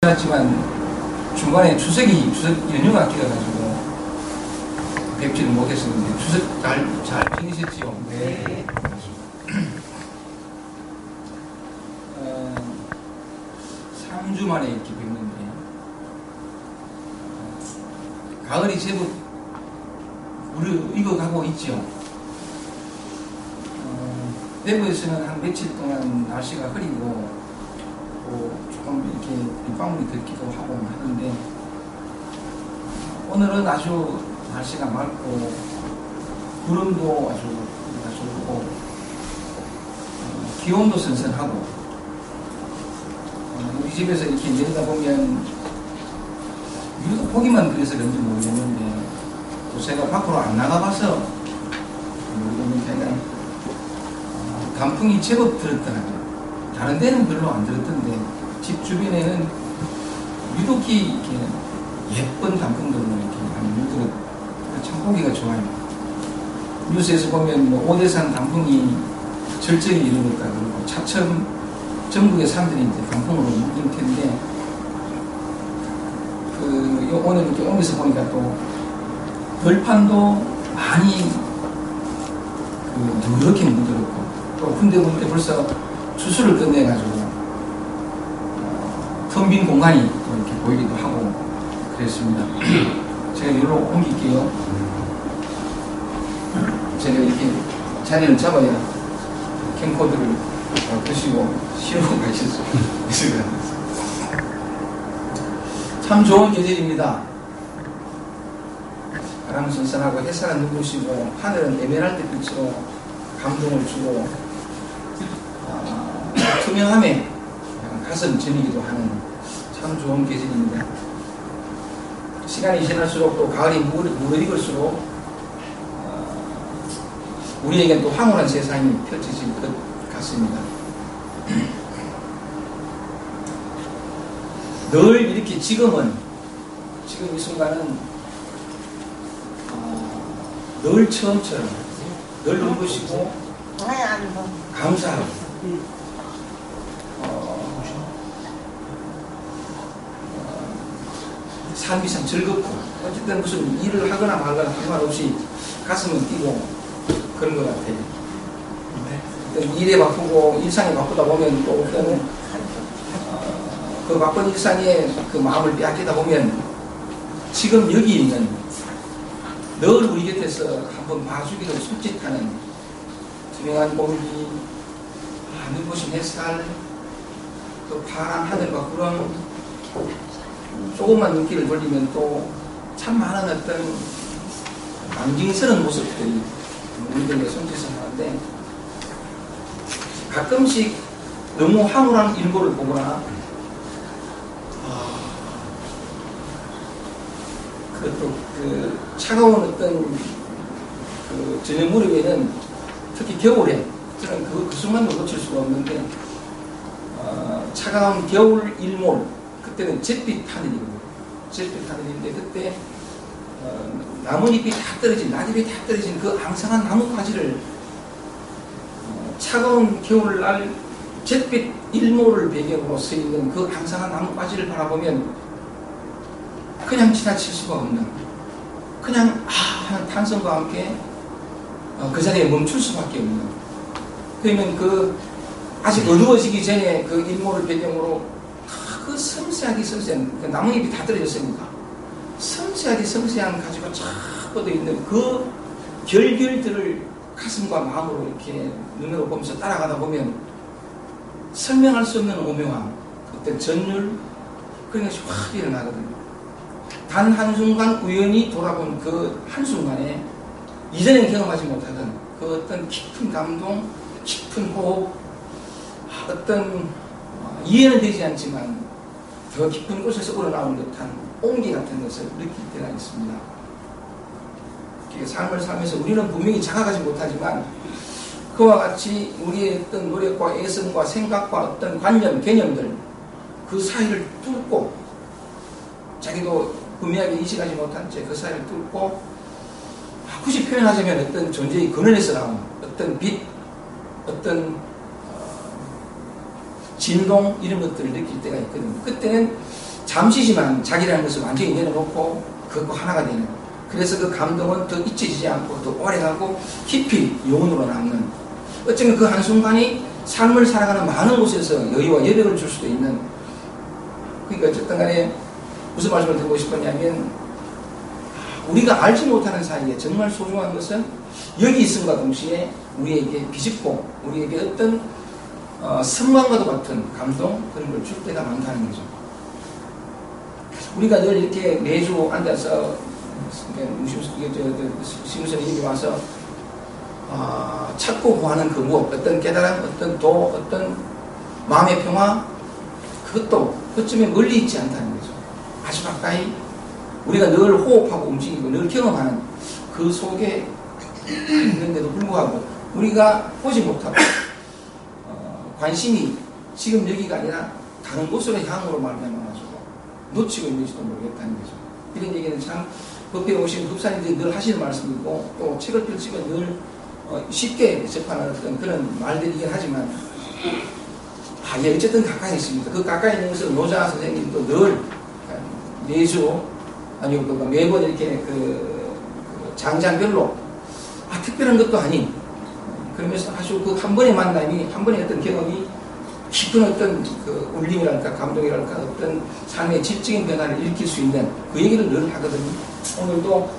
지났지만 중간에 추석 연휴가 끼어가지고 뵙지는 못했었는데 추석 잘 지내셨지요? 네. 3주 만에 이렇게 뵙는데 가을이 제법 익어가고 있죠. 내부에서는 한 며칠 동안 날씨가 흐리고 조금 이렇게 빗방울이 들기도 하고 하는데 오늘은 아주 날씨가 맑고 구름도 아주 좋고 기온도 선선하고 우리 집에서 이렇게 내려다보면 유독 보기만 그래서 그런지 모르겠는데 또 제가 밖으로 안 나가봐서 모르겠는데 단풍이 제법 들었더라고요. 다른 데는 별로 안 들었던데 집 주변에는 유독히 이렇게 예쁜 단풍들로 이렇게 많이 물들었 참 보기가 좋아요. 뉴스에서 보면 뭐 오대산 단풍이 절정에 이르렀다 그러고 차츰 전국의 산들이 이제 단풍으로 물들 텐데 오늘 이렇게 오면서 보니까 또 들판도 많이 누렇게 물들었고 또 군데군데 벌써 추수를 끝내가지고 텅 빈 공간이 또 이렇게 보이기도 하고 그랬습니다. 제가 여기로 옮길게요. 제가 이렇게 자리를 잡아야 캠코더를 드시고 쉬고 가실 수 있을 것 같아요. 참 좋은 계절입니다. 바람은 선선하고 햇살은 눈부시고 하늘은 에메랄드 빛으로 감동을 주고 투명함에 가슴 저리기도 하는 참 좋은 계절입니다. 시간이 지날수록 또 가을이 무르익을수록 우리에겐 또 황홀한 세상이 펼쳐질 것 같습니다. 늘 이렇게 지금 이 순간은 늘 처음처럼 늘 눈부시고 감사하고 삶이 참 즐겁고 어쨌든 무슨 일을 하거나 말거나 상관없이 가슴은 뛰고 그런 것 같아요. 어떤 일에 바쁘고 일상에 바쁘다 보면 또 어떤 그 바쁜 일상에 그 마음을 빼앗기다 보면 지금 여기 있는 늘 우리 곁에서 한번 봐주기를 솔직하는 투명한 공기, 눈부신 햇살, 그 파란 하늘과 구름, 조금만 눈길을 돌리면 또 참 많은 어떤 남징스러운 모습들이 우리들에게 손짓하는데 가끔씩 너무 황홀한 일몰을 보거나 그 차가운 어떤 그 저녁 무렵에는 특히 겨울에 저는 그 순간도 놓칠 수가 없는데 차가운 겨울 일몰 그때는 잿빛 하늘이거든요. 잿빛 하늘인데 그때 나뭇잎이 다 떨어진 낙엽이 다 떨어진 그 앙상한 나뭇가지를 차가운 겨울날 잿빛 일몰을 배경으로 서 있는 그 앙상한 나뭇가지를 바라보면 그냥 지나칠 수가 없는 그냥 하는 탄성과 함께 그 자리에 멈출 수밖에 없는 그러면 그 아직 어두워지기 전에 그 일몰을 배경으로 그 섬세한 그 나뭇잎이 다 떨어졌으니까 섬세한 가지가 쫙 뻗어있는 그 결들을 가슴과 마음으로 이렇게 눈으로 보면서 따라가다 보면 설명할 수 없는 오묘함 어떤 전율 그런 것이 확 일어나거든요. 단 한순간 우연히 돌아본 그 한순간에 이전엔 경험하지 못하던 그 어떤 깊은 감동, 깊은 호흡, 어떤 이해는 되지 않지만 더 깊은 곳에서 우러나온 듯한 온기 같은 것을 느낄 때가 있습니다. 삶을 살면서 우리는 분명히 자각하지 못하지만 그와 같이 우리의 어떤 노력과 애성과 생각과 어떤 관념, 개념들 그 사이를 뚫고 자기도 분명하게 인식하지 못한 채 그 사이를 뚫고 굳이 표현하자면 어떤 존재의 근원에서 나온 어떤 빛, 어떤 진동 이런 것들을 느낄 때가 있거든요. 그때는 잠시지만 자기라는 것을 완전히 내려놓고 그것과 하나가 되는, 그래서 그 감동은 더 잊혀지지 않고 더 오래가고 깊이 영혼으로 남는, 어쩌면 그 한순간이 삶을 살아가는 많은 곳에서 여유와 여백을 줄 수도 있는. 그러니까 어쨌든 간에 무슨 말씀을 드리고 싶었냐면, 우리가 알지 못하는 사이에 정말 소중한 것은 여기 있음과 동시에 우리에게 비집고 우리에게 어떤 선망과도 같은 감동, 그런 걸 줄 때가 많다는 거죠. 우리가 늘 이렇게 매주 앉아서 시무선에 여기 와서 찾고 구하는 그 무엇, 어떤 깨달음, 어떤 도, 어떤 마음의 평화, 그것도 어쩌면 멀리 있지 않다는 거죠. 아주 가까이 우리가 늘 호흡하고 움직이고 늘 경험하는 그 속에 있는데도 불구하고 우리가 보지 못하고 관심이 지금 여기가 아니라 다른 곳으로 향으로 말미암아가지고 놓치고 있는지도 모르겠다는 거죠. 이런 얘기는 참 법회에 오신 법사님들이 늘 하시는 말씀이고, 또 책을 펼치면 늘 쉽게 접하는 어떤 그런 말들이긴 하지만, 예, 어쨌든 가까이 있습니다. 그 가까이 있는 것을 노자 선생님도 늘 매주, 아니요, 매번 이렇게 장장별로, 특별한 것도 아닌, 그러면서 아주 그 한 번의 만남이, 한 번의 어떤 경험이 깊은 어떤 그 울림이랄까, 감동이랄까, 어떤 삶의 질적인 변화를 일으킬 수 있는 그 얘기를 늘 하거든요. 오늘도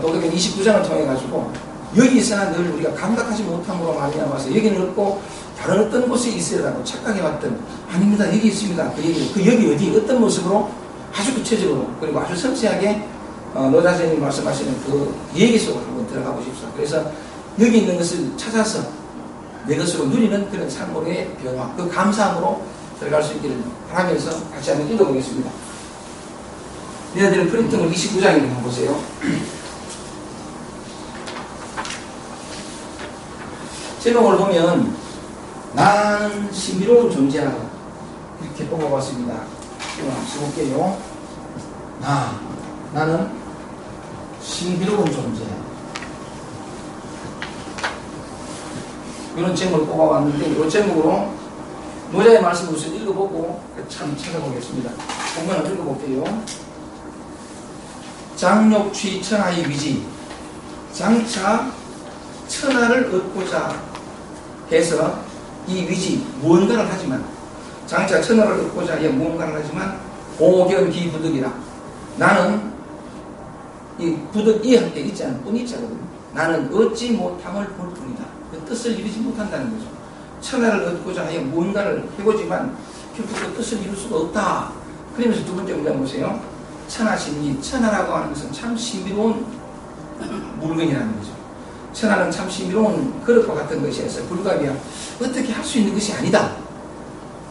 도덕경 29장을 통해가지고, 여기 있으나 늘 우리가 감각하지 못함으로 말미암아서 여기는 없고 다른 어떤 곳에 있으라고 착각해왔던, 아닙니다, 여기 있습니다. 그 얘기, 그 여기 어디 어떤 모습으로 아주 구체적으로 그리고 아주 섬세하게 노자 선생님이 말씀하시는 그 얘기 속으로 한번 들어가 보십시오. 그래서 여기 있는 것을 찾아서 내 것으로 누리는 그런 삶으로의 변화, 그 감사함으로 들어갈 수 있기를 바라면서 같이 한번 읽어보겠습니다. 얘네들은 프린팅을 29장에 한번 보세요. 제목을 보면 나는 신비로운 존재라고 이렇게 뽑아봤습니다. 한번 써볼게요. 나는 신비로운 존재야. 이런 제목을 뽑아봤는데, 이 제목으로 노자의 말씀을 우선 읽어보고 참 찾아보겠습니다. 본문을 읽어볼게요. 장욕취 천하의 위지, 장차 천하를 얻고자 해서 이 위지, 무언가를 하지만, 장차 천하를 얻고자 해 무언가를 하지만 오견기 부득이라. 나는 이 부득이 할 때 있지 않은 뿐이자거든요. 나는 얻지 못함을 볼 뿐이다. 그 뜻을 이루지 못한다는 거죠. 천하를 얻고자 하여 무언가를 해보지만 결국 그 뜻을 이룰 수가 없다. 그러면서 두 번째 문장 보세요. 천하신이, 천하라고 하는 것은 참 신비로운 물건이라는 거죠. 천하는 참 신비로운 그릇과 같은 것이어서 불가비야 어떻게 할 수 있는 것이 아니다.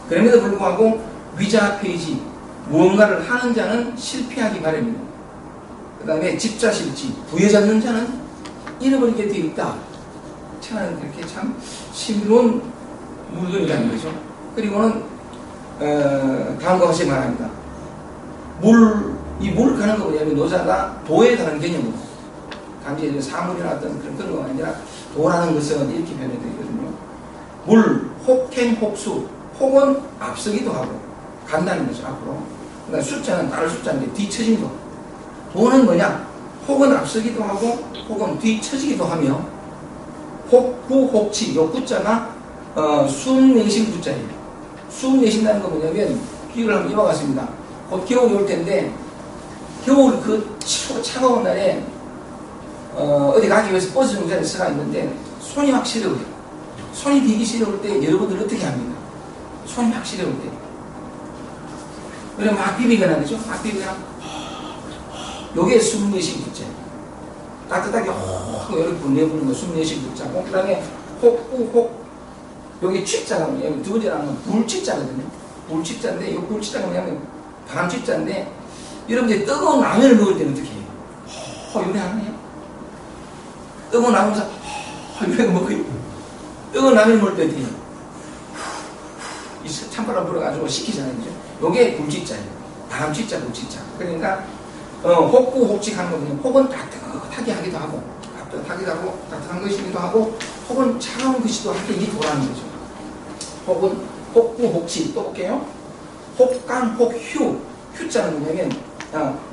그럼에도 불구하고 위자폐지, 무언가를 하는 자는 실패하기 마련입니다. 그 다음에 집자실지, 부여잡는 자는 잃어버리게 되어 있다. 천하는 그렇게 참 신비로운 물건이라는 거죠. 그리고는 다음과 같이 말합니다. 이 물 가는 거 뭐냐면 노자가 도에 가는 개념으로, 단지 사물이나 어떤 그런 거 아니라 도라는 것은 이렇게 변해되어 있거든요. 물, 혹행, 혹수, 혹은 앞서기도 하고 간다는 거죠. 앞으로. 그러니까 숫자는 다른 숫자인데 뒤처진 거. 도는 뭐냐? 혹은 앞서기도 하고 혹은 뒤처지기도 하며, 혹구, 혹치, 요 구자가 숨 내쉴 구자예요. 숨 내쉰다는 건 뭐냐면, 비유를 한번 이와 같습니다. 곧 겨울이 올 텐데, 겨울 그 차가운 날에 어디 가기 위해서 버스 정류장에 서가 있는데 손이 막 시려워요. 손이 되기 시려울 때 여러분들 어떻게 합니까? 손이 막 시려울 때. 그러면 막 비비거나 그죠? 막 비비거나. 요게 숨 내쉬기 구자. 따뜻하게 혹 이렇게 내부는 거 숨 내쉬기 구자고, 그 다음에 혹 여기 취자가 뭐냐면 두 번째 나오는 불취자거든요. 불취자인데, 요 불취자가 뭐냐면 바람취자인데, 여러분들이 뜨거운 라면을 먹을 때는 어떻게 해요? 요리 하나요? 뜨거운 라면에서 요리 먹어요. 뜨거운 라면을 먹을 때 어떻게 해요? 이 찬바람 불어가지고 식히잖아요. 그죠? 요게 불취자예요. 바람취자, 불취자. 그러니까 혹구, 혹직 하는 거거든요. 혹은 따뜻하게 하기도 하고, 따뜻한 것이기도 하고, 혹은 차가운 것이기도 하게 이게 도라는 거죠. 혹은 혹구, 혹치. 또 볼게요. 혹강, 혹휴. 휴자는 뭐냐면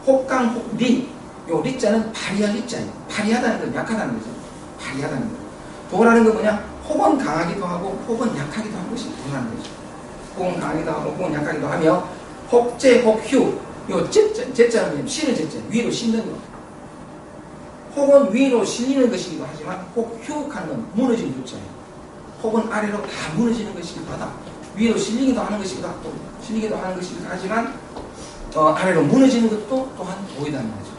혹강 혹리, 요 리자는 발휘할 리자예요. 발휘하다는 건 약하다는 거죠. 발휘하다는 거. 도라는 건 뭐냐? 혹은 강하기도 하고 혹은 약하기도 한 것이 도라는 거죠. 혹은 강하기도 하고 혹은 약하기도 하며 혹재 혹휴, 요 제자는 실은 제자, 위로 싣는 거. 혹은 위로 실리는 것이기도 하지만 혹휴하는 건 무너지는 휴자예요. 혹은 아래로 다 무너지는 것이기도 하다. 위로 실리기도 하는 것이기도 하고 실리기도 하는 것이기도 하지만 아래로 무너지는 것도 또한 보이다는 거죠.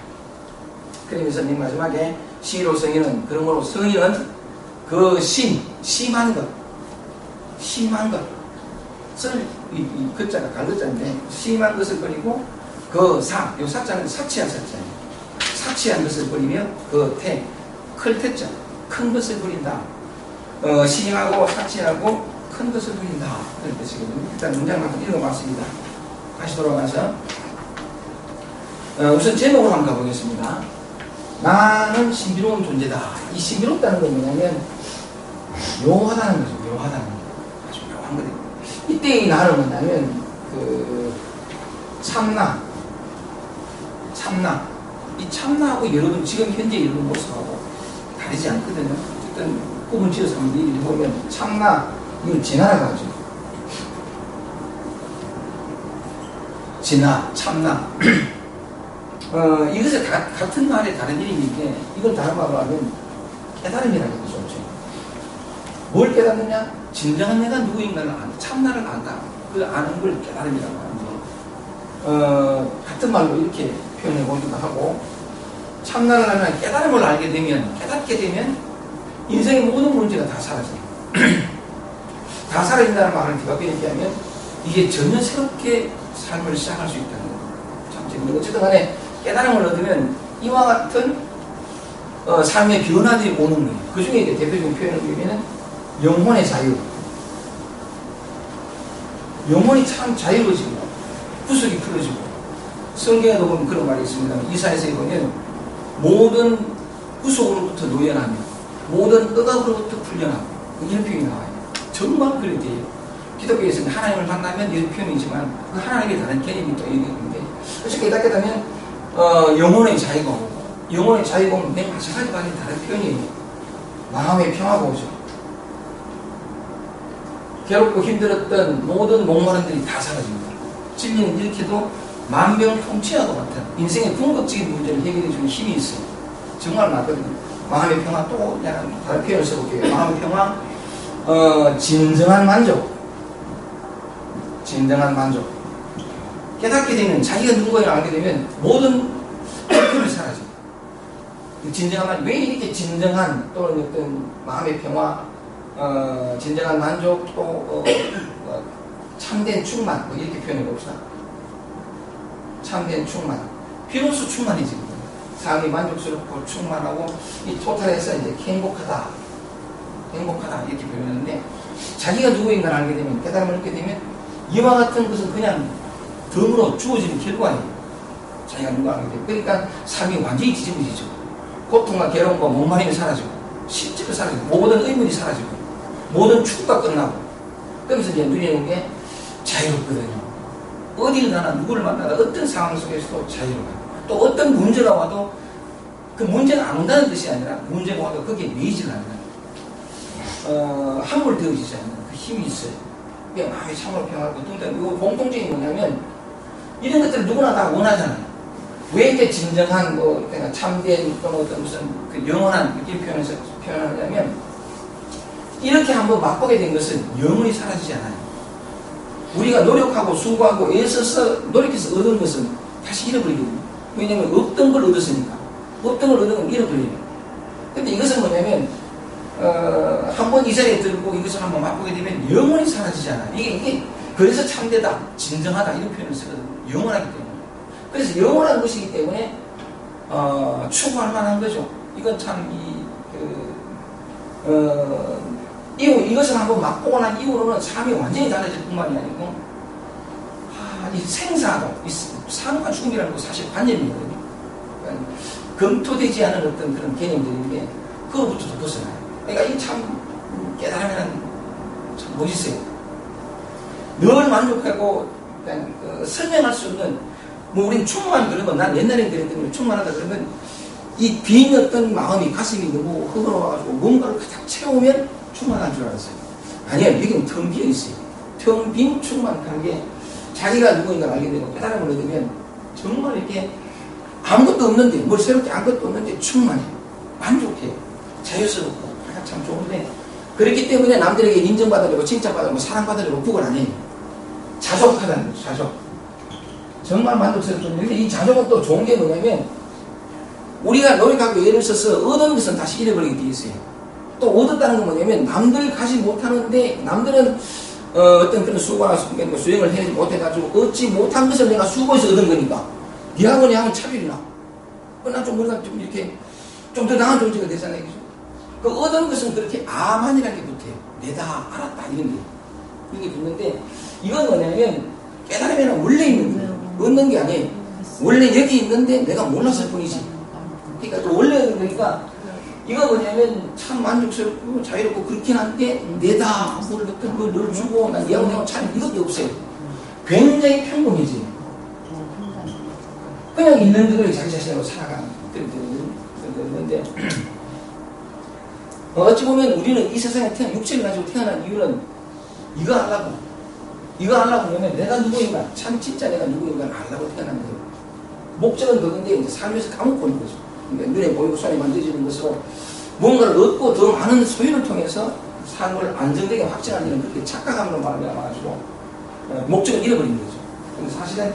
그러면서 맨 마지막에 시로 성의는, 그러므로 성의는 그 심한 것, 심한 것을 이 글자가 갈글자인데 심한 것을 버리고 요 사자는 사치한 사자예요. 사치한 것을 버리며 클 태자, 큰 것을 버린다. 심하고 사치하고 큰 것을 버린다. 그런 뜻이거든요. 일단 문장을 한번 읽어봤습니다. 다시 돌아가서 우선 제목으로 한번 가보겠습니다. 나는 신비로운 존재다. 이 신비롭다는 건 뭐냐면 묘하다는 거죠. 묘하다는 거. 아주 묘한 거예요. 이때 이 나는 뭐냐면 참나. 이 참나하고 여러분 지금 현재 여러분 모습하고 다르지 않거든요. 어쨌든 구분 지어서 한번 얘기를 해보면 참나, 이걸 진화라고 하죠. 진화, 참나. 이것을 같은 말에 다른 이름인데 이걸 다른 말로 하면 깨달음이라고 하죠. 뭘 깨닫느냐? 진정한 내가 누구인가를 안다. 참나를 안다. 그 아는 걸 깨달음이라고 하는데 같은 말로 이렇게 표현해 보기도 하고, 참나를 알면 깨달음을 알게 되면, 깨닫게 되면 인생의 모든 문제가 다 사라져요. 다 사라진다는 말을 뒤바꿔 얘기하면 이게 전혀 새롭게 삶을 시작할 수 있다는 거예요. 참 재밌는 거. 어쨌든 간에 깨달음을 얻으면 이와 같은 삶의 변화들이 오는 거예요. 그 중에 이제 대표적인 표현을 드리면 영혼의 자유. 영혼이 참 자유로워지고 구속이 풀어지고, 성경에도 보면 그런 말이 있습니다. 이사야서에 보면 모든 구속으로부터 노연하며 모든 억압으로부터 풀려나고 이런 표현이 나와요. 정말 그래 돼요. 기독교에서는 하나님을 만나면 이런 표현이지만 그 하나님에 다른 개념이 또 있는데, 어떻게 깨닫게 되면 영혼의 자유가 오고, 영혼의 자유가 오면 맨 마찬가지로 다른 표현이에요. 마음의 평화가 오죠. 괴롭고 힘들었던 모든 목마름들이 다 사라집니다. 진리는 이렇게도 만병통치와도 같은 인생의 궁극적인 문제를 해결해주는 힘이 있어요. 정말 맞거든요. 마음의 평화, 또 다른 표현을 써볼게요. 마음의 평화, 진정한 만족. 진정한 만족. 깨닫게 되면, 자기가 누군가를 알게 되면 모든 불편이 사라져요. 진정한 만족. 왜 이렇게 진정한, 또는 어떤 마음의 평화, 진정한 만족, 또 참된 충만, 뭐 이렇게 표현해 봅시다. 참된 충만. 비로소 충만이지. 삶이 만족스럽고 충만하고, 이 토탈에서 이제 행복하다 이렇게 표현하는데, 자기가 누구인가를 알게 되면, 깨달음을 얻게 되면 이와 같은 것은 그냥 덤으로 주어지는 결과예요. 자기가 누가 알게 되면. 그러니까 삶이 완전히 뒤집어지죠. 고통과 괴로움과 목마름이 사라지고, 실제로 사라지고, 모든 의문이 사라지고, 모든 축구가 끝나고, 그러면서 이제 누리는 게 자유롭거든요. 어딜 가나 누구를 만나나 어떤 상황 속에서도 자유로워요. 또 어떤 문제가 와도 그 문제가 안 온다는 뜻이 아니라, 문제가 와도 거기에 매이지가 않아요. 함몰되어지지 않는 그 힘이 있어요. 그게 마음이 참으로 평화롭고, 이 공통점이 뭐냐면, 이런 것들을 누구나 다 원하잖아요. 왜 이렇게 진정한, 참된, 또는 어떤 무슨 그 영원한 느낌 표현하냐면, 이렇게 한번 맛보게 된 것은 영원히 사라지지 않아요. 우리가 노력하고 수고하고 애써서 노력해서 얻은 것은 다시 잃어버리거든요. 왜냐하면 없던 걸 얻었으니까. 없던 걸 얻은 건 잃어버려요. 근데 이것은 뭐냐면 한번 이 자리에 들고 이것을 한번 맛보게 되면 영원히 사라지지 않아요. 이게 그래서 참되다, 진정하다 이런 표현을 쓰거든요. 영원하기 때문에. 그래서 영원한 것이기 때문에 추구할 만한 거죠. 이건 참 이것을 한번 맛보고 난 이후로는 삶이 완전히 달라질 뿐만이 아니고, 이 생사도, 삶과 죽음이라는 건 사실 관념이거든요. 그러니까 검토되지 않은 어떤 그런 개념들인데, 그거부터도 벗어나요. 그러니까 이 참, 깨달으면 참 멋있어요. 늘 만족하고, 설명할 수 없는 뭐 우리는 충만 그러면, 난 옛날에 그랬더니 충만하다 그러면 이 빈 어떤 마음이, 가슴이 너무 허물어가지고 뭔가를 가득 채우면 충만한 줄 알았어요. 아니야, 여기는 텅 비어 있어요. 텅 빈 충만한 게 자기가 누구인가 알게 되고 깨달음을 얻으면 정말 이렇게 아무것도 없는데, 뭘 새롭게 아무것도 없는데 충만해. 만족해. 자유스럽고. 참 좋은데, 그렇기 때문에 남들에게 인정받으려고, 칭찬받으려고, 사랑받으려고 북을 안 해요. 자족하다는 거죠, 자족. 정말 만족스럽거든요. 근데 이 자족은 또 좋은 게 뭐냐면, 우리가 노력하고 애를 써서 얻은 것은 다시 잃어버리게 돼 있어요. 또 얻었다는 건 뭐냐면, 남들 가지 못하는데, 남들은 어떤 그런 수고나 수행을 해야지 못해가지고, 얻지 못한 것을 내가 수고해서 얻은 거니까, 니하고 내하고는 차별이 나. 난 좀 우리가 좀 이렇게, 좀 더 나은 존재가 되잖아요. 그죠? 그 얻은 것은 그렇게 아만이라는 게 붙어요. 내다, 알았다, 이런 게. 이런 게 붙는데, 이건 뭐냐면, 깨달으면 원래 있는 거예요. 얻는 게 아니에요. 원래 여기 있는데 내가 몰랐을 뿐이지. 그러니까 또 원래 얻는 거니까, 이거 뭐냐면 참 만족스럽고 자유롭고 그렇긴 한데, 내다, 뭘 어떤 걸 널 주고, 난 얘하고 내하고 차이 이것도 없어요. 굉장히 평범해져요. 그냥 있는 그대로 자기 자신으로 살아가는 건데, 어찌 보면 우리는 이 세상에 육체를 가지고 태어난 이유는 이거 하려고 하면 내가 누구인가, 참 진짜 내가 누구인가 알려고 태어난 거예요. 목적은 그건데 이제 삶에서 까먹고 있는 거죠. 그러니까 눈에 보이고 손에 만져지는 것으로 뭔가를 얻고 더 많은 소유를 통해서 삶을 안정되게 확정하는 그렇게 착각함으로 말해가지고 목적을 잃어버린 거죠. 근데 사실은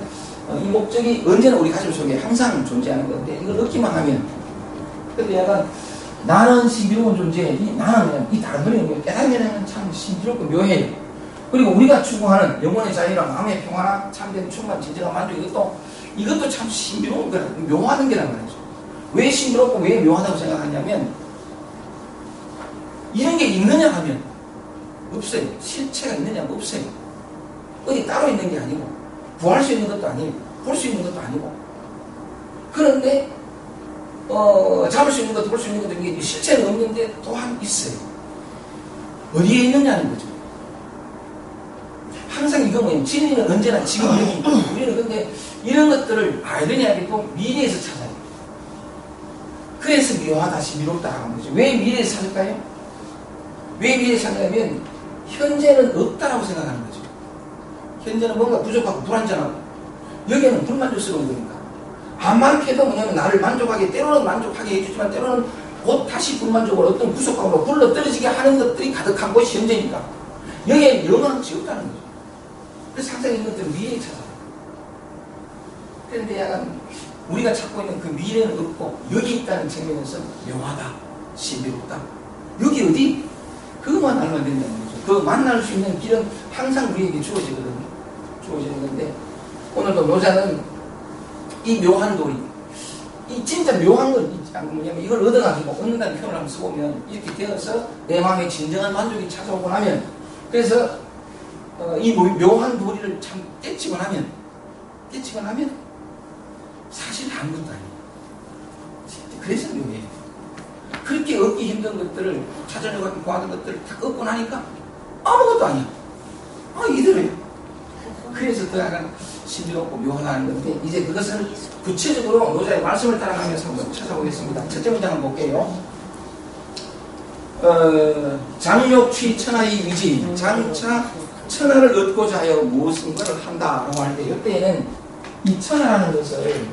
이 목적이 언제나 우리 가슴 속에 항상 존재하는 건데, 이걸 얻기만 하면, 근데 약간 나는 신비로운 존재, 나는 그냥 이 다른 분이 깨달으면 참 신비롭고 묘해요. 그리고 우리가 추구하는 영혼의 자유랑 마음의 평화나 참된 충만, 진정한 만족, 이것도 참 신비로운 거라, 묘하는 게란 말이죠. 왜 신비롭고 왜 묘하다고 생각하냐면, 이런 게 있느냐 하면 없어요. 실체가 있느냐 하면 없어요. 어디 따로 있는 게 아니고, 구할 수 있는 것도 아니고, 볼 수 있는 것도 아니고. 그런데 잡을 수 있는 것도 볼 수 있는 것도 이게 실체는 없는데 또한 있어요. 어디에 있느냐는 거죠. 항상 이거 뭐예요? 진리는 언제나 지금 여기 있고, 우리는 근데 이런 것들을 알느냐 하고 미래에서 찾아요. 그래서 묘하다, 신비롭다 하는 거죠. 왜 미래에서 찾을까요? 왜 미래에서 찾냐면 현재는 없다라고 생각하는 거죠. 현재는 뭔가 부족하고 불안정하고, 여기에는 불만족스러운 거니까. 안만해도 뭐냐면 나를 만족하게, 때로는 만족하게 해주지만 때로는 곧 다시 불만족으로 어떤 구속감으로 굴러 떨어지게 하는 것들이 가득한 곳이 현재니까 여기에 영원한 것이 없다는 거죠. 그래서 항상 이런 것들은 미래에 찾아요. 그런데 약간 우리가 찾고 있는 그 미래는 없고 여기 있다는 측면에서 묘하다, 신비롭다. 여기 어디? 그것만 알면 된다는 거죠. 그 만날 수 있는 길은 항상 우리에게 주어지거든요. 주어지는 건데, 오늘도 묘자는 이 묘한 도리, 이 진짜 묘한 건 뭐냐면 이걸 얻어가지고, 얻는다는 표현을 한번 써보면 이렇게 되어서 내 마음에 진정한 만족이 찾아오고 나면, 그래서 이 묘한 도리를 참 깨치고 나면 사실 아무것도 아니에요. 그래서 묘해요. 그렇게 얻기 힘든 것들을, 찾으려고 구하는 것들을 다 얻고 나니까 아무것도 아니야. 이대로요. 그래서 더 약간 신비롭고 묘하다는 건데, 이제 그것을 구체적으로 노자의 말씀을 따라가면서 한번 찾아보겠습니다. 첫째 문장 한번 볼게요. 장욕취 천하의 위지, 장차 천하를 얻고자 하여 무엇인가를 한다라고 할 때, 이때에는 이 천하라는 것을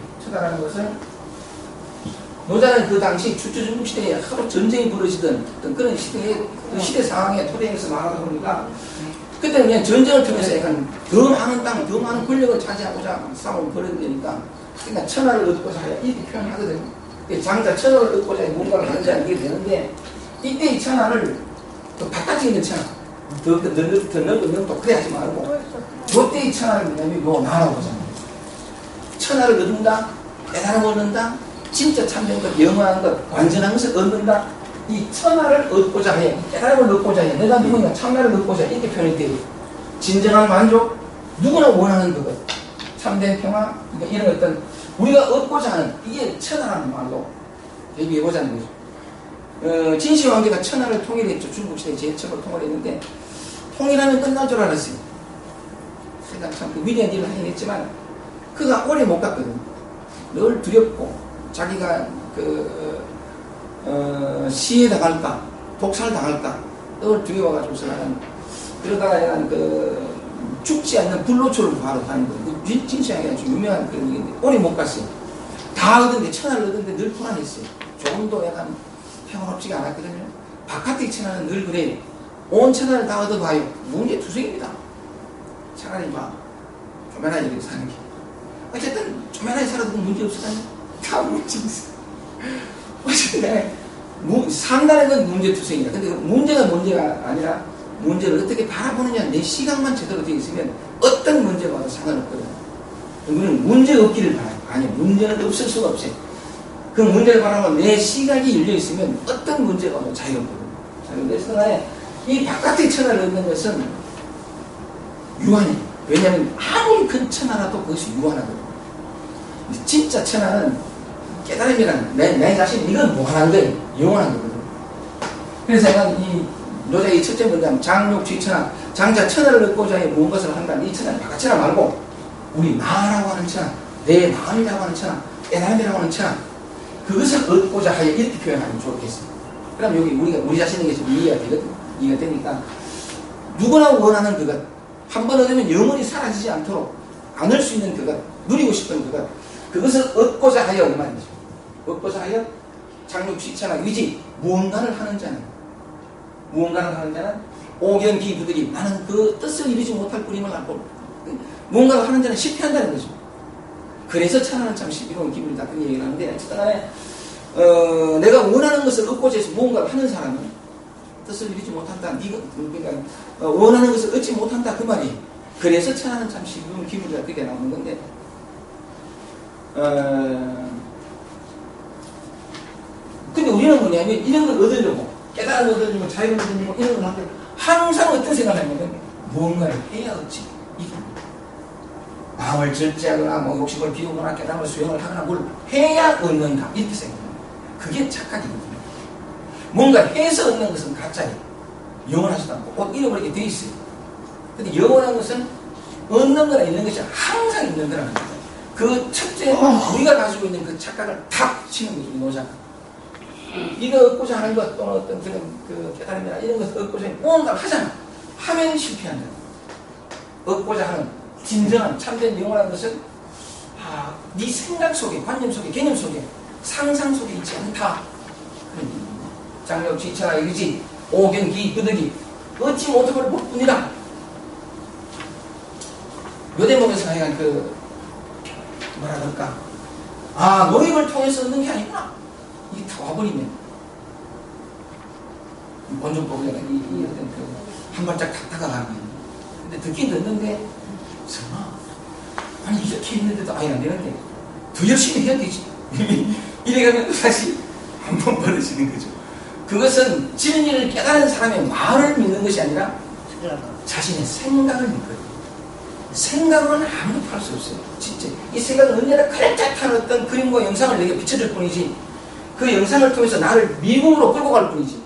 노자는 그 당시 주초중국 시대에 하도 전쟁이 벌어지던 어떤 그런 시대의 그 시대 상황에 토대에서 말하다 보니까, 그때는 그냥 전쟁을 통해서 약간 더 많은 땅, 더 많은 권력을 차지하고자 싸움을 벌여야, 그러니까 천하를 얻고자 하여 이렇게 표현하거든요. 장자 천하를 얻고자 하여 뭔가를 하자 이게 되는데, 이때 이 천하를 또 바깥에 있는 천하, 더 넓은 또 그래 하지 말고, 이때 이 천하를 뭐냐면 요 나라고 보잖아요. 천하를 얻는다, 깨달음을 얻는다, 진짜 참된 것, 영원한 것, 완전한 것을 얻는다. 이 천하를 얻고자 해, 깨달음을 얻고자 해, 내가 누구냐, 참나를 얻고자 해, 이렇게 표현이 돼요. 진정한 만족, 누구나 원하는 그것, 참된 평화, 그러니까 이런 어떤 우리가 얻고자 하는, 이게 천하라는 말로 얘기해보자는 거죠. 진시황제가 천하를 통일했죠. 중국시대 제일 처음으로 통일했는데, 통일하면 끝날 줄 알았어요. 그러니까 참 그 위대한 일을 하긴 했지만, 그가 오래 못 갔거든. 늘 두렵고 자기가 시해 당할까 독살 당할까 늘 두려워가지고서 나는 그러다가 나는 죽지 않는 불로초를 구하러 다닌 거예요. 진시황이 아주 유명한 그런 얘기인데 오래 못 갔어요. 다 얻은데 천하를 얻은데 늘 불안했어요. 조금도 약간 평화롭지가 않았거든요. 바깥의 천하는 늘 그래요. 온 천하를 다 얻어봐요. 문제투성입니다. 차라리 막 조만하게 이렇게 사는 게. 어쨌든 조만하게 살아도 문제 없어요. 다 문제 있어요. 어쨌든 상당한 건 문제투성이다. 근데 그 문제가 아니라 문제를 어떻게 바라보느냐. 내 시각만 제대로 되어 있으면 어떤 문제가 와도 상관없거든. 우리는 문제 없기를 바라요. 아니, 문제는 없을 수가 없어요. 그 문제를 바라보면 내 시각이 열려 있으면 어떤 문제가 와도 자유롭거든. 그래서 간에 이 바깥의 천하를 얻는 것은 유한해. 왜냐하면 아무리 큰 천하라도 그것이 유한하거든. 진짜 천하는 깨달음이란 내 자신 이건 무한한 거예요. 영원한 거거든. 그래서 내가 이 노자의 첫째 문장 장육취천하 장자 천하를 얻고자 해 무엇을 한다는 이 천하는 바깥 천하 말고 우리 나라고 하는 천하, 내 마음이라고 하는 천하, 깨달음이라고 하는 천하, 그것을 얻고자 하여 이렇게 표현하면 좋겠습니다. 그럼 여기 우리 자신에게 좀 이해가 되거든. 이해가 되니까 누구나 원하는 그것, 한 번 얻으면 영원히 사라지지 않도록 안을 수 있는 그것, 누리고 싶은 그것, 그것을 얻고자 하여 그 말이죠. 얻고자 하여 장육취천하 위지 무언가를 하는 자는 오견기부득이 나는 그 뜻을 이루지 못할 뿐임을 알고 무언가를 하는 자는 실패한다는 거죠. 그래서 천하는 참 이로운 기분이다. 그런 얘기를 하는데 어쨌든 간에 내가 원하는 것을 얻고자 해서 무언가를 하는 사람은 뜻을 이루지 못한다. 그러니까 원하는 것을 얻지 못한다. 그 말이. 그래서 천하는 참 이로운 기분이다. 그게 나오는 건데 근데 우리는 뭐냐면 이런 걸 얻으려고 깨달음을 얻으려고 자유를 얻으려고 이런 걸 하는데 항상 어떤 생각을 하냐면 무언가를 해야 얻지. 마음을 절제하거나 뭐 욕심을 비우거나 깨달음을 수용을 하거나 뭘 해야 얻는다. 이렇게 생각합니다. 그게 착각이거든요. 뭔가 해서 얻는 것은 가짜예요. 영원하지도 않고 곧 잃어버리게 돼 있어요. 근데 영원한 것은 얻는 거나 있는 것이 항상 있는 거라는 거예요. 그 첫째 우리가 가지고 있는 그 착각을 탁 치는 거죠. 노자가. 이거 얻고자 하는 것 또는 어떤 그런 그 깨달음이나 이런 것을 얻고자 하는 무언가를 하잖아. 하면 실패한다. 얻고자 하는 진정한 참된 영원한 것은 네 생각 속에, 관념 속에, 개념 속에, 상상 속에 있지 않다. 장육취천하 위지 오견기부득이 얻지 못할 뿐이다. 요 대목에서 하여간 뭐라 그럴까, 노력을 통해서 얻는 게 아니구나. 이게 다 와버리면 본전법에 이 어떤 한 발짝 탁 다가가는. 근데 듣긴 듣는데 설마 아니 이렇게 했는데도 아예 안 되는데 더 열심히 해야 되지. 이래가면 다시 한 번 벌어지는 거죠. 그것은 진리를 깨달은 사람의 말을 믿는 것이 아니라 자신의 생각을 믿거든요. 생각은 아무것도 할 수 없어요. 진짜 이 생각은 언제나 그럴듯한 어떤 그림과 영상을 내게 비춰줄 뿐이지 그 영상을 통해서 나를 미궁으로 끌고 갈 뿐이지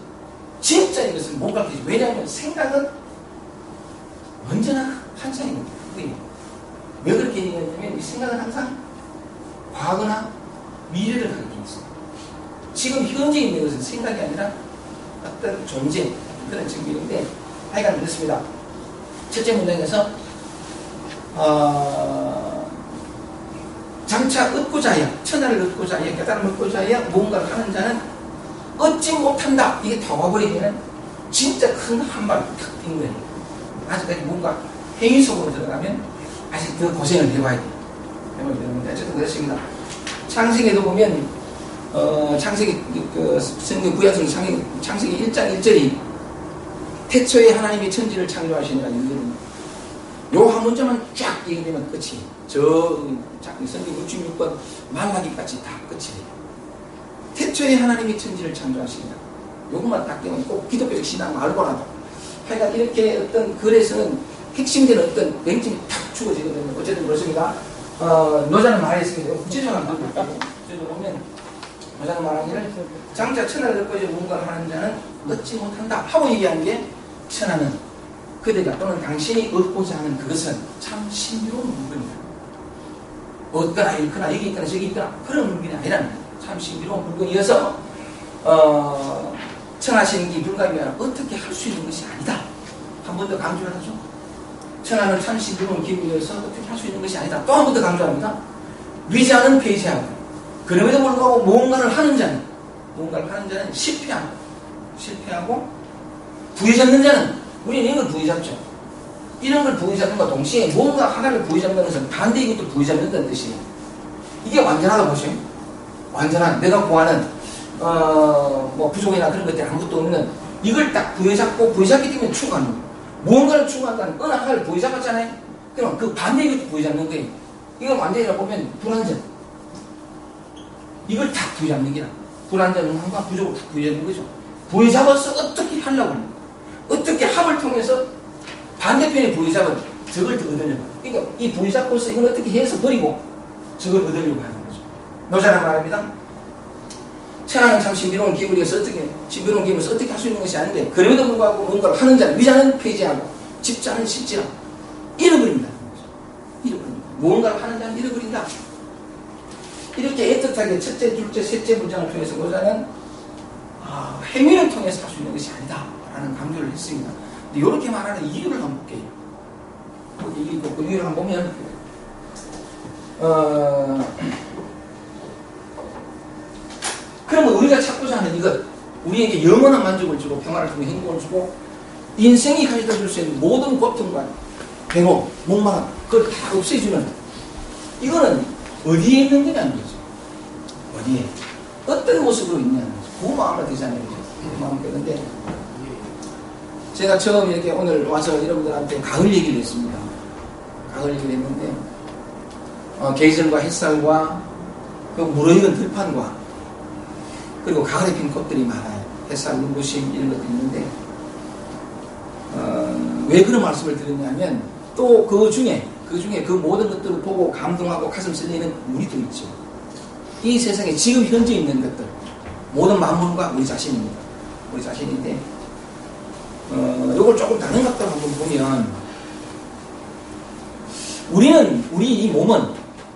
진짜 이것은 못 가르치지. 왜냐하면 생각은 언제나 환상입니다. 왜 그렇게 얘기하냐면 이 생각은 항상 과거나 미래를 가리키고 있어요. 지금 현재 있는 것은 생각이 아니라 어떤 존재, 그런 증명인데 하여간 그렇습니다. 첫째 문장에서 장차 얻고자 하여, 천하를 얻고자 하여, 깨달음을 얻고자 하여 무언가를 하는 자는 얻지 못한다. 이게 다 와버리면 진짜 큰 한 발 탁 뛴 거예요. 아직까지 뭔가 행위 속으로 들어가면 아직 더 고생을 해봐야 돼요. 어쨌든 그렇습니다. 창세기에도 보면 창세기 성경 구약성 창세기 1장 1절이 태초에 하나님이 천지를 창조하시니라 이거는 요 한 문제만 쫙 얘기되면 끝이. 성경 66번 말라기까지 다 끝이에요. 태초에 하나님이 천지를 창조하시니라. 요것만 딱 되면 꼭 기독교적 신앙 알고라도 하여간 이렇게 어떤 글에서는 핵심되는 어떤 맹점이 탁 주어지거든요. 어쨌든 그렇습니다. 노자는 말했습니다. 구체적으로 한번 볼까요? 구체적으로 보면 노자는 말하기를 장차 천하를 얻고 이제 무언가를 하는 자는 얻지 못한다 하고 얘기한 게 천하는 그대가 또는 당신이 얻고자 하는 그것은 참 신비로운 물건이다. 얻거나 잃거나 여기 있거나 저기 있거나 그런 물건이 아니라는 거예요. 참 신비로운 물건이어서 천하신기 불가비하는 어떻게 할 수 있는 것이 아니다. 한 번 더 강조를 하죠. 천하는 참 신비로운 기구이어서 어떻게 할 수 있는 것이 아니다. 또 한 번 더 강조합니다. 위자는 폐지하고 그럼에도 불구하고 무언가를 하는 자는 실패하고 부여잡는 자는 우리는 이걸 부여잡죠. 이런 걸 부여잡는과 동시에 무언가 하나를 부여잡는 것은 반대의 것도 부여잡는다는 뜻이에요. 이게 완전하다 보세요. 완전한 내가 구하는 뭐 부족이나 그런 것들이 아무것도 없는 이걸 딱 부여잡기 때문에 추구하는 거예요. 무언가를 추구한다는 어느 하나를 부여잡았잖아요. 그럼 그 반대의 것도 부여잡는 거예요. 이건 완전히라 보면 불완전. 이걸 다 부여잡는 게라. 불완전한 것과 부족을 다 부여잡는 거죠. 부여잡아서 어떻게 하려고 하는 거예요. 어떻게 합을 통해서 반대편에 부여잡은 저걸 더 얻으려고. 그러니까 이 부여잡고서 이걸 어떻게 해서 버리고 저걸 얻으려고 하는 거죠. 노자란 말입니다. 천하는 참 신비로운 기물이어서 신비로운 기물에서 어떻게 할 수 있는 것이 아닌데 그럼에도 불구하고 뭔가를 하는 자는 위자는 폐지하고 집자는 실지라 잃어버린다. 잃어버린다. 무언가를 하는 자는 잃어버린다. 이렇게 애틋하게 첫째, 둘째, 셋째 문장을 통해서 노자는 행위를 통해서 할 수 있는 것이 아니다 라는 강조를 했습니다. 근데 이렇게 말하는 이유를 한번 볼게요. 그 이유를 한번 보면 그러면 우리가 찾고자 하는 이것, 우리에게 영원한 만족을 주고 평화를 주고 행복을 주고 인생이 가져다 줄 수 있는 모든 고통과 배고 목마름 그걸 다 없애주는 이거는 어디에 있는 거냐는 거죠. 어디에? 어떤 모습으로 있냐는 거죠. 그 마음으로 되잖아요. 그 마음으로 되는데 제가 처음 이렇게 오늘 와서 여러분들한테 가을 얘기를 했습니다. 가을 얘기를 했는데 계절과 햇살과 그 무르익은 들판과 그리고 가을에 핀 꽃들이 많아요. 햇살, 눈부심 이런 것들이 있는데 왜 그런 말씀을 드렸냐면 또 그 중에 그 모든 것들을 보고 감동하고 가슴 설레는 우리도 있죠. 이 세상에 지금 현재 있는 것들 모든 만물과 우리 자신입니다. 우리 자신인데 요걸 조금 다른 각도로 한번 보면 우리 이 몸은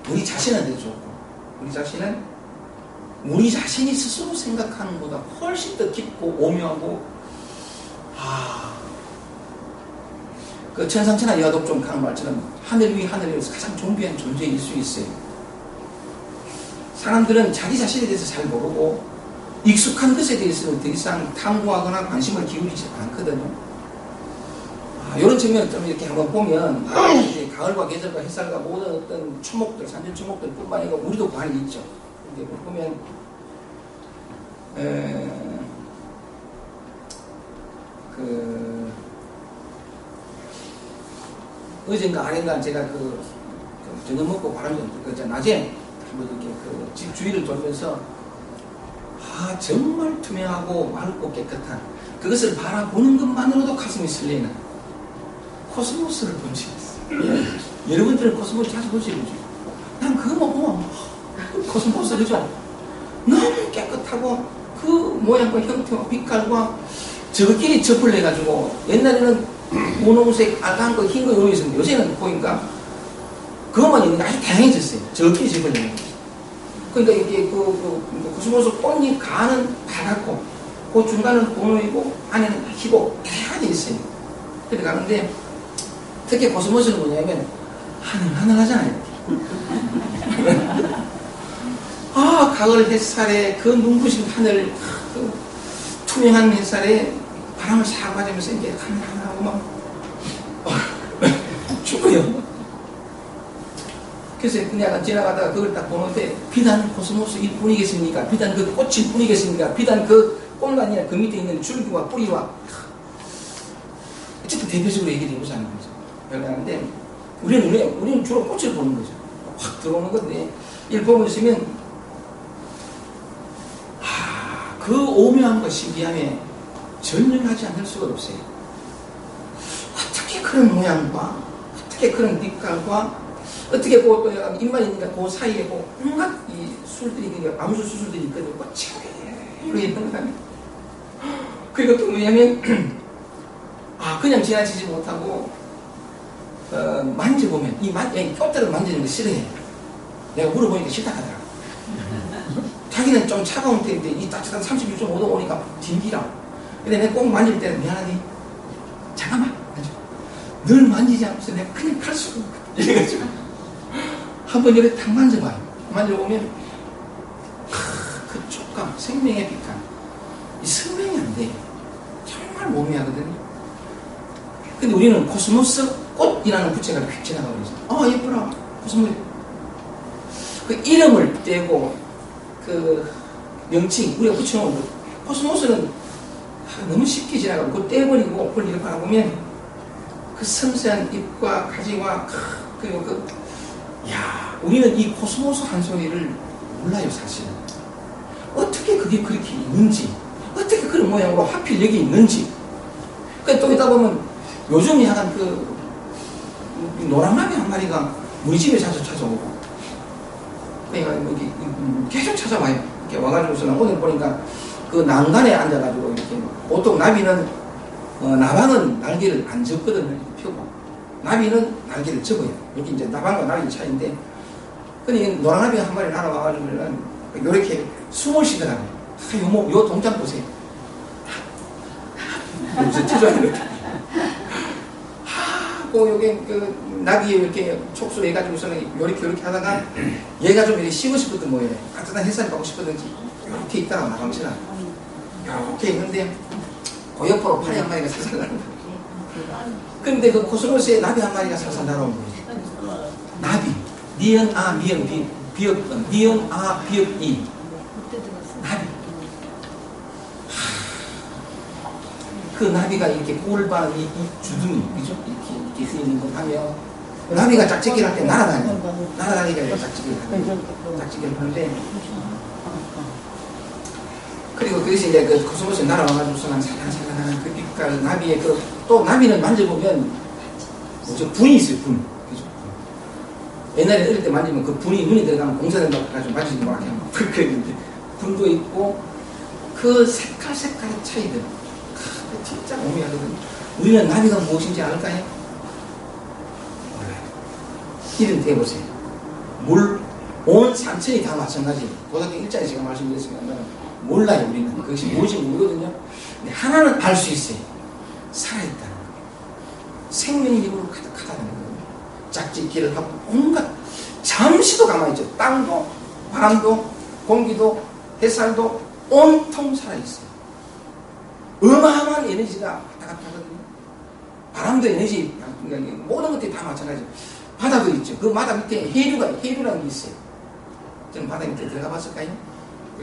우리 자신한테 좋고 우리 자신이 스스로 생각하는 것보다 훨씬 더 깊고 오묘하고 그 천상천하 여독종 하는 말처럼 하늘 위 하늘 위에서 가장 존귀한 존재일 수 있어요. 사람들은 자기 자신에 대해서 잘 모르고 익숙한 것에 대해서는 더 이상 탐구하거나 관심을 기울이지 않거든요. 이런 측면을 좀 이렇게 한번 보면 가을과 계절과 햇살과 모든 어떤 초목들, 산전 초목들 뿐만 아니라 우리도 관이 있죠. 이렇게 보면 어젠가 아닌가 제가 저녁 먹고 바람 좀 낮에 한번 이렇게 집 주위를 돌면서 정말 투명하고 맑고 깨끗한 그것을 바라보는 것만으로도 가슴이 설레는 코스모스를 본 적이 있어요. 여러분들은 코스모스 자주 보시죠? 난 그것만 보면 코스모스 그죠? 너무 깨끗하고 그 모양과 형태와 빛깔과 저것끼리 접을 해가지고 옛날에는 분홍색, 알간 거, 흰 거 이런 게 있었는데 요새는 보니까 그것만 있는 게 아주 다양해졌어요. 저것끼리 접을 해가지고 그러니까 이게 코스모스 꽃잎 가는 파랗고 그 중간은 분홍이고 안에는 희고 다양하게 있어요. 그래 가는데 특히 코스모스는 뭐냐면 하늘하잖아요. 가을 햇살에 그 눈부신 하늘, 그 투명한 햇살에 바람을 싹 맞으면서 이제 하늘하고 막 죽어요. 그래서 그냥 지나가다가 그걸 딱 보는데 비단 코스모스일 뿐이겠습니까? 비단 그 꽃일 뿐이겠습니까? 비단 그 꽃만이나 그 밑에 있는 줄기와 뿌리와 어쨌든 대표적으로 얘기를 해보자는 거죠. 그런데 우리는 주로 꽃을 보는 거죠. 확 들어오는 건데 이걸 보고 있으면 그 오묘함과 신비함에 절명하지 않을 수가 없어요. 어떻게 그런 모양과 어떻게 그런 빛깔과 어떻게 또 입만 있으니까 그 사이에 온갖 이 술들이 암수 수술들이 있거든요. 최고로 있는 거다니. 그리고 또 뭐냐면 그냥 지나치지 못하고 만져보면 이 꽃들을 만지는 거 싫어해요. 내가 물어보니까 싫다 하더라. 자기는 좀 차가운 때인데 이 따뜻한 36.5도 오니까 튕기라. 근데 내가 꼭 만질 때는 미안하니 잠깐만 늘 만지지 않고서 내가 그냥 갈 수가 없거든. 이래가지고 한번 이렇게 탁 만져봐요. 만져보면 그 촉감, 생명의 빛감, 이 생명이 안 돼. 정말 모미하거든요. 근데 우리는 코스모스 꽃이라는 부채가 휙 지나가고 있어요. 예쁘라. 코스모스. 그 이름을 떼고 그 명칭 우리가 붙여놓은 거. 코스모스는 너무 쉽게 지나가고 그걸 떼버리고 그걸 이렇게 바라보면 그 섬세한 잎과 가지와 그리고 우리는 이 코스모스 한 소리를 몰라요. 사실은 어떻게 그게 그렇게 있는지, 어떻게 그런 모양으로 하필 여기 있는지. 또 있다 보면 요즘 약간 그 노랑나비 한 마리가 우리 집에 자주 찾아오고, 그러니까 여기 계속 찾아와요. 이렇게 와가지고서는 오늘 보니까 그 난간에 앉아가지고 이렇게, 보통 나비는 나방은 날개를 안 접거든요. 펴고 나비는 날개를 접어요. 여기 이제 나방과 나비 차이인데, 근데 노랑나비가 한 마리 날아와가지고는 이렇게 숨을 쉬더라고요. 요 동작 보세요. 여기서 쳐줘야 이렇게. 요게 그 나비에 이렇게 촉수를 해가지고서는 요렇게 하다가 얘가 좀 이렇게 쉬고 싶었던 거예요. 따뜻한 햇살이 받고 싶었는지 이렇게 있다가 나감치나 이렇게 있는데 그 옆으로 파리 한 마리가 살살 나는 거예요. 근데 그 코스모스에 나비 한 마리가 살살 날아온 거예요. 나비 니은 아 미은 비읍 니은 아 비읍 이 나비. 그 나비가 이렇게 꼴반 이 주둥이 그죠? 이렇게 쓰이는 거 하면 나비가 짝짓기를 할 때 날아다니니까 짝짓기를 하는데, 그리고 그것이 이제 그 코스모스에 날아와가지고서는 살랑살랑한 그 빛깔 나비의 또 나비는 만져보면 뭐죠? 분이 있어요. 분. 그죠? 옛날에 어릴 때 만지면 그 분이 눈이 들어가면 공사된다고 해가지고 만지지 뭐 그냥 그렇게 했는데 분도 있고 그 색깔의 차이들 진짜 오묘하거든요. 우리는 나비가 무엇인지 알까요? 몰라요. 이름 대보세요. 온 산천이 다 마찬가지. 고등학교 1장에 제가 말씀드렸습니다만 몰라요. 우리는 그것이 무엇인지 모르거든요. 근데 하나는 알 수 있어요. 살아있다는 거. 생명의 힘으로 가득하다는 거예요. 짝짓기를 하고 온갖 잠시도 가만히 있죠. 땅도 바람도 공기도 햇살도 온통 살아있어요. 어마어마한 에너지가 왔다 갔다 하거든요. 바람도 에너지, 모든 것들이 다 마찬가지예요. 바다도 있죠. 그 바다 밑에 해류라는 게 있어요. 저는 바다 밑에 들어가 봤을까요?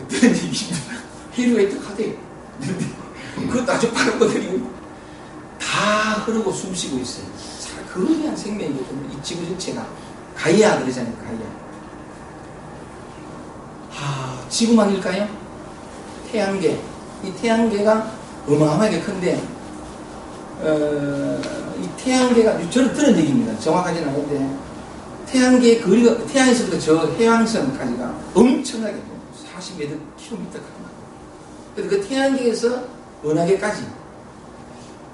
그런 얘기 힘들어요. 해류가 이렇게 하대요. 그것도 아주 빠른 것들이 다 흐르고 숨 쉬고 있어요. 거대한 생명이거든요. 이 지구 전체가. 가이아 그러잖아요. 가이아. 지구만일까요? 태양계. 이 태양계가 어마어마하게 큰데, 이 태양계가, 저는 들은 얘기입니다. 정확하지는 않은데, 태양계의 거리가, 태양에서부터 저 해왕선까지가 엄청나게 40몇 킬로미터 갑니다. 그래서 그 태양계에서 은하계까지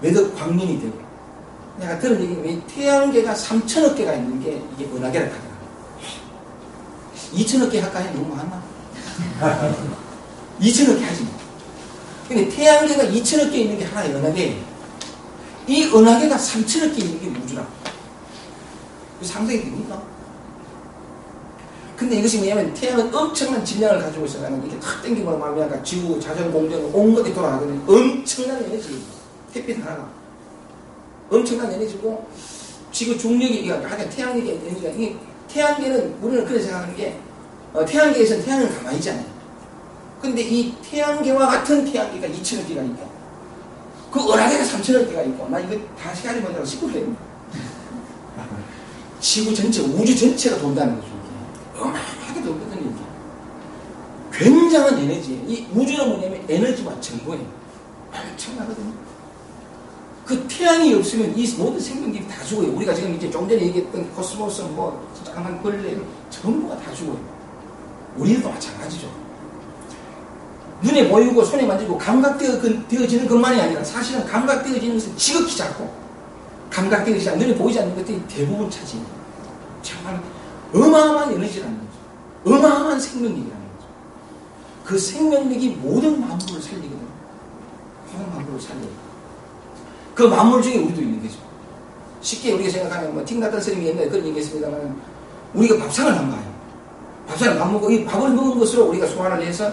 몇 광년이 되고, 내가 들은 얘기는 태양계가 3천억 개가 있는 게 이게 은하계라 하더라고요. 2천억 개 할까요? 너무 많나? 2천억 개 하지 뭐. 근데 태양계가 2천억 개 있는 게 하나의 은하계예요. 이 은하계가 3천억 개 있는 게 우주라고. 상상이 됩니까? 근데 이것이 뭐냐면 태양은 엄청난 질량을 가지고 있어가지고 이렇게 탁 땡기고 나면 약간 지구, 자전, 공전, 온 것이 돌아가거든요. 엄청난 에너지. 햇빛 하나가. 엄청난 에너지고, 지구 중력이, 하여간 태양계의 에너지가, 이게 태양계는, 우리는 그렇게 생각하는 게, 태양계에서는 태양은 가만히 있잖아요. 근데 이 태양계와 같은 태양계가 2천억 개가 있고, 그 은하계가 3천억 개가 있고, 나 이거 다 시간이 뭐냐고 싶거든요. 지구 전체, 우주 전체가 돈다는 거죠. 이게. 어마어마하게 돌거든요, 이게. 굉장한 에너지예요. 이 우주는 뭐냐면 에너지와 정보예요. 엄청나거든요. 그 태양이 없으면 이 모든 생명들이 다 죽어요. 우리가 지금 이제 좀 전에 얘기했던 코스모스, 조그만 벌레, 전부가 다 죽어요. 우리도 마찬가지죠. 눈에 보이고 손에 만지고 감각되어지는 것만이 아니라 사실은 감각되어지는 것은 지극히 작고 감각되어지지 않는, 눈에 보이지 않는 것들이 대부분 차지해요. 정말 어마어마한 에너지라는 거죠. 어마어마한 생명력이라는 거죠. 그 생명력이 모든 만물을 살리거든요. 모든 만물을 살려요. 그 만물 중에 우리도 있는 거죠. 쉽게 우리가 생각하면 뭐 틱나탄 스님이 옛날에 그런 얘기 했습니다만 우리가 밥상을 한 거예요. 밥상을 밥 먹고 이 밥을 먹은 것으로 우리가 소화를 해서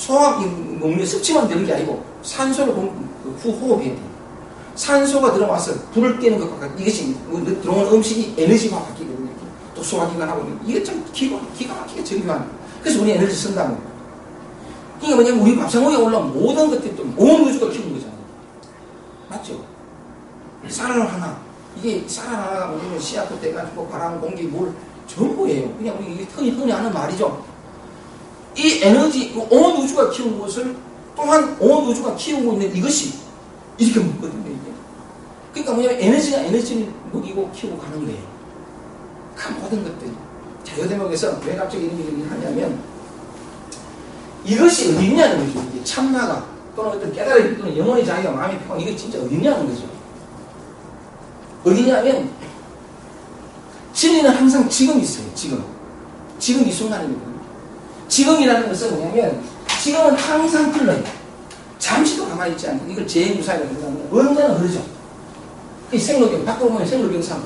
먹는 섭취만 되는 게 아니고 산소를 호흡해야 돼요. 산소가 들어와서 불을 떼는 것과 같이 이것이 들어오는 음식이 에너지가 바뀌거든요. 또 소화기관하고 이게 참 기가 막히게 정교한. 그래서 우리 에너지 쓴다고. 그러니까 뭐냐면 우리 밥상 위에 올라온 모든 것들이 또 온 우주가 키우는 거잖아요. 맞죠? 쌀알 하나. 이게 쌀알 하나가 뭐냐면 씨앗부터 돼가지고 바람, 공기, 물 전부예요. 그냥 우리 흔히 하는 말이죠. 이 에너지, 온 우주가 키우는 것을 또한 온 우주가 키우고 있는 이것이 이렇게 먹거든요, 이게. 그러니까 뭐냐면 에너지가 에너지를 먹이고 키우고 가는 거예요. 그 모든 것들이. 자, 이 대목에서 왜 갑자기 이런 얘기를 하냐면 이것이 어딨냐는 거죠. 이게 참나가 또는 어떤 깨달음이 또는 영혼의 자유가 마음의 평화 이게 진짜 어딨냐는 거죠. 어디냐면 진리는 항상 지금 있어요. 지금 이 순간이거든요. 지금이라는 것은 뭐냐면 지금은 항상 흘러요. 잠시도 가만히 있지 않고 이걸 재무사이라고 한다면 언제나 흐르죠. 이 생로경 밖으로 보면 생로경사고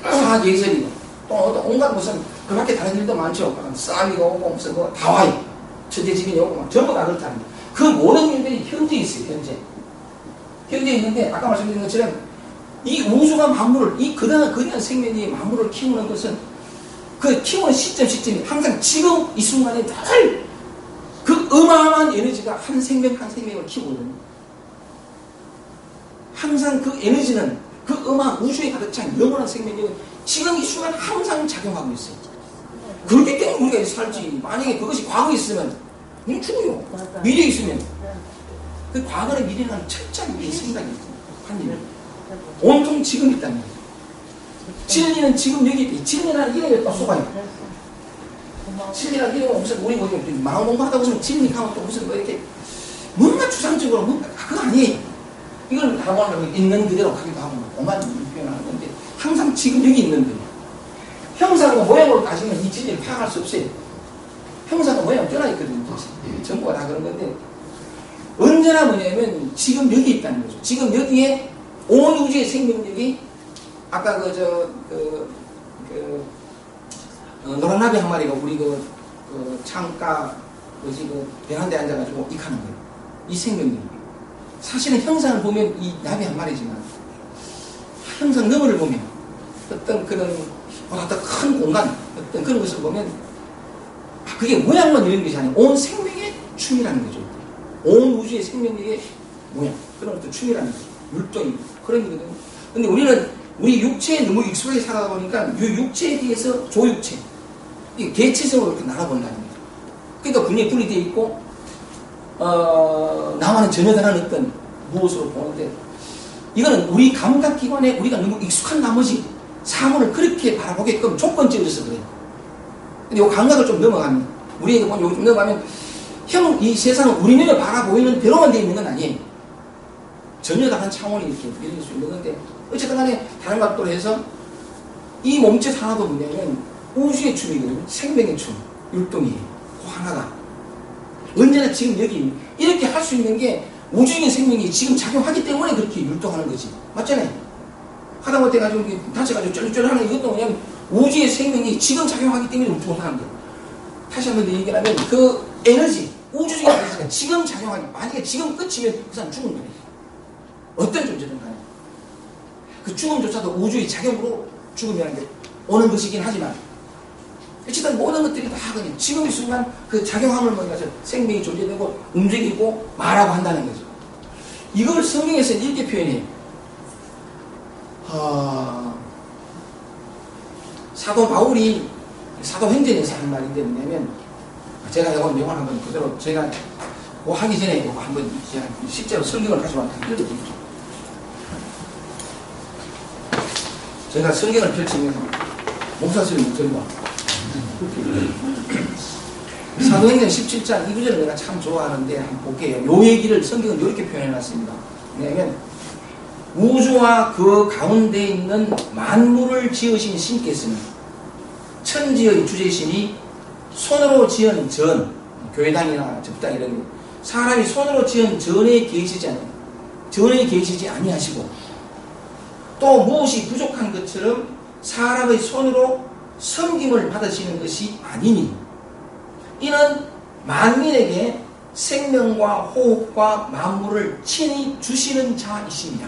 사계절이고 또 온갖 무슨 그 밖에 다른 일도 많죠. 싸움이가 오고 무슨 뭐 다 와요. 천재지변이 오고 막 전부 다 그렇다는 거예요. 그 모든 일들이 현재 있어요. 현재 있는데 아까 말씀드린 것처럼 이 우주가 만물을 이 그대한 생명이 만물을 키우는 것은 그 키우는 시점이 항상 지금 이 순간에 늘 그 어마어마한 에너지가 한 생명을 키우거든요. 항상 그 에너지는 그 어마어마한 우주에 가득 찬 영원한 생명력은 지금 이 순간 항상 작용하고 있어요. 그렇기 때문에 우리가 살지. 만약에 그것이 과거에 있으면 우리 죽어요. 미래에 있으면 그 과거나 미래는 철저히 우리의 생각이 있어요. 한 일. 온통 지금 있다는 거죠. 진리는 지금 여기 있다. 진리라는 이름이 또 속아요. 진리라는 이름은 무슨 우리 마음 공부하다 보면 진리 하면 또 무슨 뭐 이렇게 뭔가 추상적으로 뭔가 그거 아니에요. 이걸 하면 있는 그대로 하기도 하고 오만 표현하는 건데 항상 지금 여기 있는 거예요. 형상과 모양으로 따지면 이 진리를 파악할 수 없어요. 형상과 모양은 떠나 있거든요. 전부가 다 그런 건데 언제나 뭐냐면 지금 여기 있다는 거죠. 지금 여기에 온 우주의 생명력이 아까 노란 나비 한 마리가 우리 창가 베란다에 앉아가지고 익하는 거예요. 이 생명력이. 사실은 형상을 보면 이 나비 한 마리지만 형상 너머를 보면 어떤 그런 보다 더 큰 공간 어떤 그런 것을 보면 그게 모양만 이런 것이 아니라 온 생명의 춤이라는 거죠. 온 우주의 생명력의 모양 그런 어떤 춤이라는 거죠. 율동이 그런 거거든요. 근데 우리는 우리 육체에 너무 익숙하게 살아다 보니까 이 육체에 대해서 조육체 이 개체성으로 이렇게 나눠본다는 거죠. 그러니까 분명히 분리되어 있고 나와는 전혀 다른 어떤 무엇으로 보는데 이거는 우리 감각기관에 우리가 너무 익숙한 나머지 사물을 그렇게 바라보게끔 조건지어져서 그래요. 근데 이 감각을 좀 넘어가면 우리에게 보면 여기 좀 넘어가면 이 세상은 우리 눈에 바라보이는 대로만 되어 있는 건 아니에요. 전혀 다른 차원이 이렇게 밀릴 수 있는 건데 어쨌든 간에 다른 각도로 해서 이 몸짓 하나도 뭐냐면 우주의 춤이거든요. 생명의 춤, 율동이에요. 그 하나가 언제나 지금 여기 이렇게 할 수 있는 게 우주적인 생명이 지금 작용하기 때문에 그렇게 율동하는 거지. 맞잖아요. 하다못해 가지고 다쳐가지고 쩔쩔하는 이것도 뭐냐면 우주의 생명이 지금 작용하기 때문에 율동을 하는 거예요. 다시 한 번 더 얘기를 하면 그 에너지, 우주적인 에너지가 지금 작용하기 만약에 지금 끝이면 그 사람 죽은 거예요. 어떤 존재든 간에 그 죽음조차도 우주의 작용으로 죽음이라는 게 오는 것이긴 하지만 어쨌든 모든 것들이 다 그냥 지금 이 순간 그 작용함을 뭐냐면 생명이 존재되고 움직이고 말하고 한다는 거죠. 이걸 성경에서 이렇게 표현해요. 사도 바울이 사도행전에서 한 말인데 뭐냐면 제가 이건 명언 한번 그대로 제가 뭐 하기 전에 이거 한번 실제로 성경을 가지고 한번 읽어드릴게요. 제가 성경을 펼치면서 목사님이 목소리가 사도행전 17장 이 구절을 내가 참 좋아하는데 한번 볼게요. 요 얘기를 성경은 이렇게 표현해놨습니다. 왜냐하면 우주와 그 가운데 있는 만물을 지으신 신께서는 천지의 주제시니 손으로 지은 전, 교회당이나 접당 이런 거, 사람이 손으로 지은 전에 계시지 않아요. 전에 계시지 아니하시고, 또 무엇이 부족한 것처럼 사람의 손으로 섬김을 받으시는 것이 아니니, 이는 만민에게 생명과 호흡과 만물을 친히 주시는 자이십니다.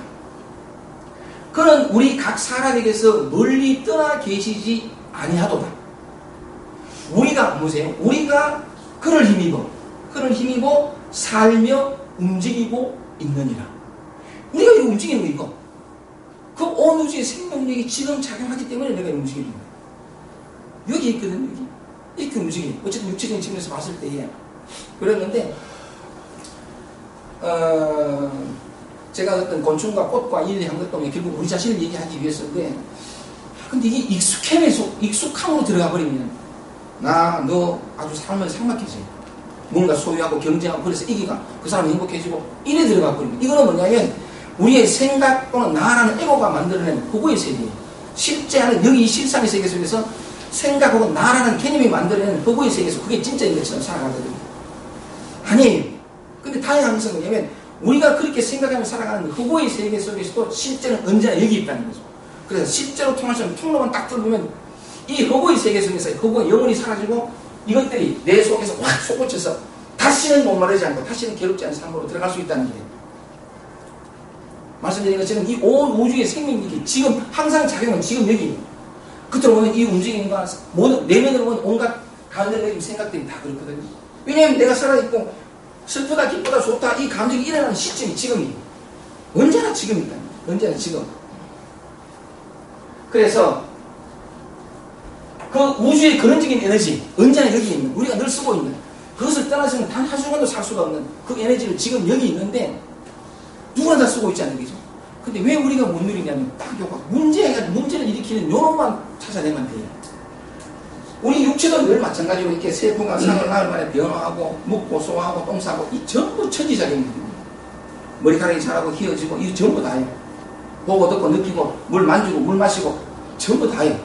그는 우리 각 사람에게서 멀리 떠나 계시지 아니하도다. 우리가 보세요. 우리가 그를 힘입어 살며 움직이고 있느니라. 우리가 이거 움직이는 거 이거. 그 온 우주의 생명력이 지금 작용하기 때문에 내가 움직이는 거야. 여기 있거든, 여기. 이렇게 움직이는. 어쨌든 육체적인 측면에서 봤을 때에. 그랬는데, 제가 어떤 곤충과 꽃과 일을 한 것 때문에 결국 우리 자신을 얘기하기 위해서인데, 근데 이게 익숙함으로 들어가 버리면, 너 아주 삶을 삭막해져요. 뭔가 소유하고 경쟁하고 그래서 이기가 그 사람이 행복해지고 이래 들어가 버리면, 이거는 뭐냐면, 우리의 생각 또는 나라는 에고가 만들어낸 허구의 세계예요. 실제 하는 여기 이 실상의 세계 속에서 생각하고 나라는 개념이 만들어낸 허구의 세계에서 그게 진짜인 것처럼 살아가거든요. 아니에요. 근데 다양한 것은 뭐냐면 우리가 그렇게 생각하며 살아가는 허구의 세계 속에서도 실제는 언제나 여기 있다는 거죠. 그래서 실제로 통하시면 통로만 딱 뚫으면 이 허구의 세계 속에서 허구가 영원히 사라지고 이것들이 내 속에서 확 솟구쳐서 다시는 목마르지 않고 다시는 괴롭지 않은 삶으로 들어갈 수 있다는 거예요. 말씀드린 것처럼 이 온 우주의 생명력이 지금 항상 작용은 지금 여기 겉으로 보면 이 움직임과 모든 내면으로 보면 온갖 감정적인 생각들이 다 그렇거든요. 왜냐하면 내가 살아있고 슬프다 기쁘다 좋다 이 감정이 일어나는 시점이 지금이에요. 언제나 지금이다. 언제나 지금. 그래서 그 우주의 근원적인 에너지 언제나 여기 있는 우리가 늘 쓰고 있는 그것을 떠나서는 단 한순간도 살 수가 없는 그 에너지를 지금 여기 있는데 누구나 다 쓰고 있지 않는 거죠. 근데 왜 우리가 못 누리냐면 딱 요거 문제를 일으키는 요놈만 찾아내면 돼요. 우리 육체도 늘 마찬가지로 이렇게 세포가 상을 나흘 만에 변화하고 묵고 소화하고 똥 싸고 이 전부 천지작용입니다. 머리카락이 자라고 휘어지고 이 전부 다예요. 보고 듣고 느끼고 물 만지고 물 마시고 전부 다예요.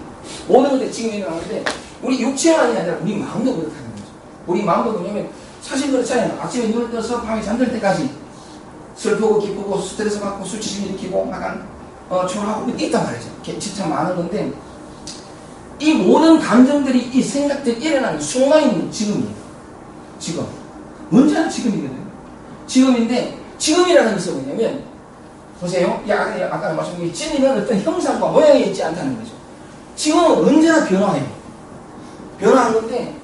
모든 것들이 지금 일어나는데 우리 육체만이 아니라 우리 마음도 그렇다는 거죠. 우리 마음도 뭐냐면 사실 그렇잖아요. 아침에 눈을 떠서 밤에 잠들 때까지 슬프고 기쁘고 스트레스 받고 수치심 일으키고 약간 초라하고 있단 말이죠. 진짜 많은 건데 이 모든 감정들이 이 생각들이 일어나는 순간이 지금이에요. 지금. 언제나 지금이거든요. 지금인데 지금이라는 것은 뭐냐면 보세요. 아까 말씀드린 진리는 어떤 형상과 모양이 있지 않다는 거죠. 지금은 언제나 변화해요. 변화한 건데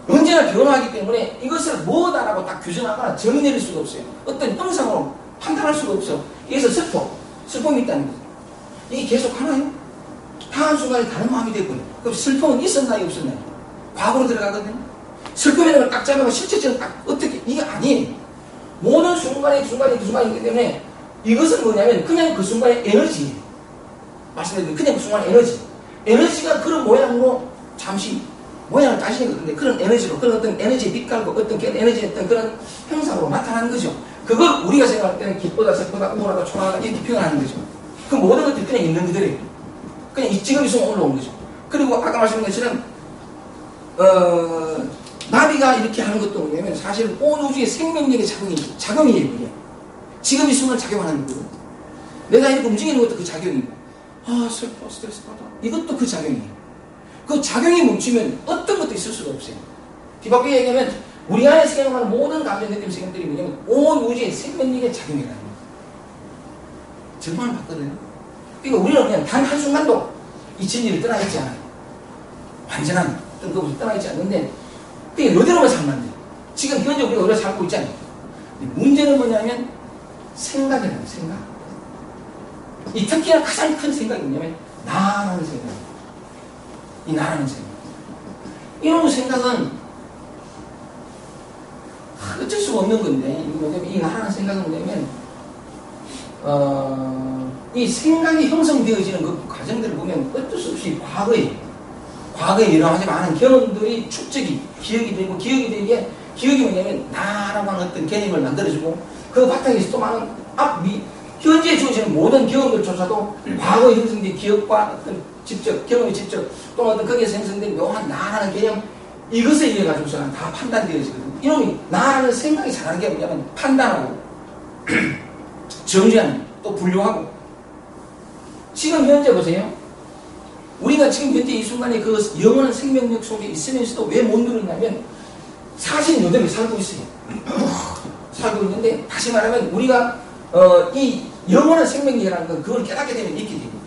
언제나 변화하기 때문에 이것을 뭐다라고 딱 규정하거나 정의내릴 수가 없어요. 어떤 형상으로 판단할 수가 없어. 그래서 슬픔이 있다는 거죠. 이게 계속 하나요? 다 한순간에 다른 마음이 되고요. 그럼 슬픔은 있었나요? 없었나요? 과거로 들어가거든요. 슬픔이라는 걸 딱 잡으면 실체적으로 딱 어떻게 이게 아니에요. 모든 순간이 순간이기 때문에 이것은 뭐냐면 그냥 그 순간의 에너지예요. 말씀드린 그냥 그 순간의 에너지가 그런 모양으로 잠시 모양을 따시는 건데 그런 에너지로 그런 어떤 에너지의 빛깔고 어떤 에너지의 어떤 그런 형상으로 나타나는 거죠. 그걸 우리가 생각할 때는 기쁘다 슬프다 우울하다 초라하다 이렇게 표현하는 거죠. 그 모든 것들이 그냥 있는 그대로예요. 그냥 지금 이 순간 올라온 거죠. 그리고 아까 말씀드린 것처럼 나비가 이렇게 하는 것도 뭐냐면 사실 온 우주의 생명력의 작용이에요. 그게. 지금 이 순간 작용하는 거거든요. 내가 이렇게 움직이는 것도 그 작용이고 슬퍼 스트레스 받아 이것도 그 작용이에요. 그 작용이 멈추면 어떤 것도 있을 수가 없어요. 뒤바꾸게 얘기하면 우리 안에 생겨나는 모든 감정 느낌 생각들이 뭐냐면 온 우주의 생명력의 작용이라는 거예요. 정말 봤거든요. 그러니까 우리는 그냥 단 한순간도 이 진리를 떠나있지 않아요. 완전한 어떤 것을 떠나있지 않는데 그게 이대로만 살면 안 돼요. 지금 현재 우리가 이대로 살고 있잖아요. 문제는 뭐냐면 생각이라는 생각. 이 특히나 가장 큰 생각이 뭐냐면 나라는 생각. 이 나라는 생각. 이런 생각은 어쩔 수가 없는 건데 이 나라는 생각은 뭐냐면 이 생각이 형성되어지는 그 과정들을 보면 어쩔 수 없이 과거에 일어나지 많은 경험들이 축적이 기억이 되고 기억이 뭐냐면 나라고 하는 어떤 개념을 만들어주고 그 바탕에서 또 많은 현재 주어지는 모든 경험들조차도 과거에 형성된 기억과 어떤 경험이 직접 또 어떤 거기에서 형성된 묘한 나라는 개념 이것에 의해 가지고서는 다 판단되어지거든요. 이놈이 나라는 생각이 잘하는 게 뭐냐면 판단하고 정죄하는, 또 분류하고. 지금 현재 보세요. 우리가 지금 현재 이 순간에 그 영원한 생명력 속에 있으면서도 왜 못 누르냐면 사실 요대로 살고 있어요. 살고 있는데, 다시 말하면 우리가 이 영원한 생명력이라는 건 그걸 깨닫게 되면 있게 됩니다.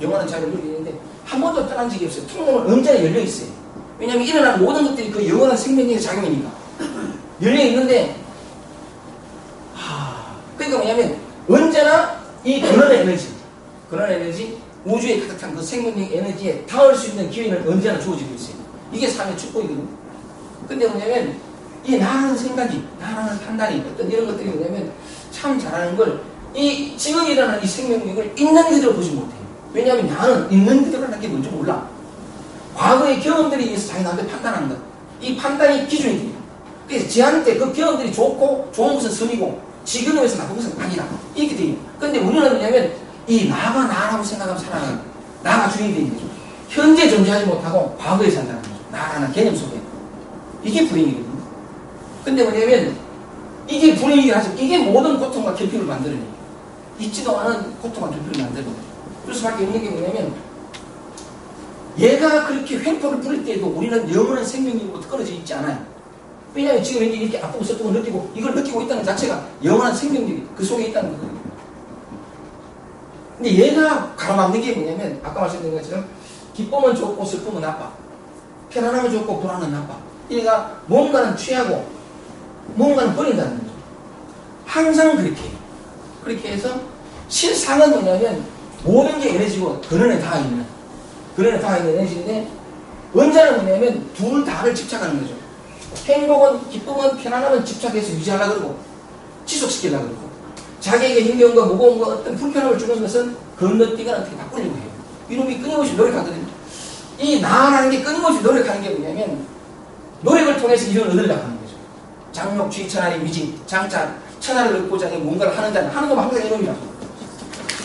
영원한 자유를 누리게 되는데 한 번도 떠난 적이 없어요. 통로는 언제나 열려 있어요. 왜냐하면 일어나는 모든 것들이 그 영원한 생명력의 작용이니까 열려 있는데, 그러니까 뭐냐면 언제나 이 근원의 에너지, 우주에 가득한 그 생명력 에너지에 닿을 수 있는 기회는 언제나 주어지고 있어요. 이게 삶의 축복이거든요. 근데 뭐냐면 이 나라는 생각이, 나라는 판단이, 어떤 이런 것들이 뭐냐면 참 잘하는 걸, 이 지금 일어나는 이 생명력을 있는 그대로 보지 못해요. 왜냐하면 나는 있는 그대로라는 게 뭔지 몰라. 과거의 경험들에 의해서 자기 나한테 판단하는 것. 이 판단이 기준이 돼요. 그래서 지한테 그 경험들이 좋고, 좋은 것은 선이고, 지금에 의해서 나쁜 것은 아니라. 이렇게 돼요. 근데 우리는 뭐냐면, 이 나가 나라고 생각하면 살아가는, 나가 주인이 되는 거죠. 현재 존재하지 못하고, 과거에 산다는 거죠. 나라는 개념 속에. 이게 불행이거든요. 근데 뭐냐면, 이게 불행이긴 하죠. 이게 모든 고통과 결핍을 만들어내요. 있지도 않은 고통과 결핍을 만들어내요. 그럴 수밖에 없는 게 뭐냐면, 얘가 그렇게 횡포를 부릴 때에도 우리는 영원한 생명력으로부터 끊어져 있지 않아요. 왜냐하면 지금 이렇게 아프고 슬프고 느끼고, 이걸 느끼고 있다는 자체가 영원한 생명력이 그 속에 있다는 거거든요. 근데 얘가 가로막는 게 뭐냐면, 아까 말씀드린 것처럼 기쁨은 좋고 슬픔은 나빠, 편안함은 좋고 불안은 나빠. 얘가 뭔가는 취하고 뭔가는 버린다는 거죠. 항상 그렇게 해요. 그렇게 해서 실상은 뭐냐면 모든 게 에너지고 근원에 닿아 있는 에너지인데, 언제나 뭐냐면 둘 다를 집착하는 거죠. 행복은, 기쁨은, 편안함은 집착해서 유지하려고 그러고 지속시키려고 그러고, 자기에게 힘겨움과 무거움과 어떤 불편함을 주는 것은 건너뛰거나 어떻게 바꾸려고 해요. 이놈이 끊임없이 노력하거든요. 이 나라는 게 끊임없이 노력하는 게 뭐냐면 노력을 통해서 이런 얻으려고 하는 거죠. 장록, 주의, 천하의 위지, 장자, 천하를 얻고자 해 뭔가를 하는 자는 하는 거 항상 이놈이라고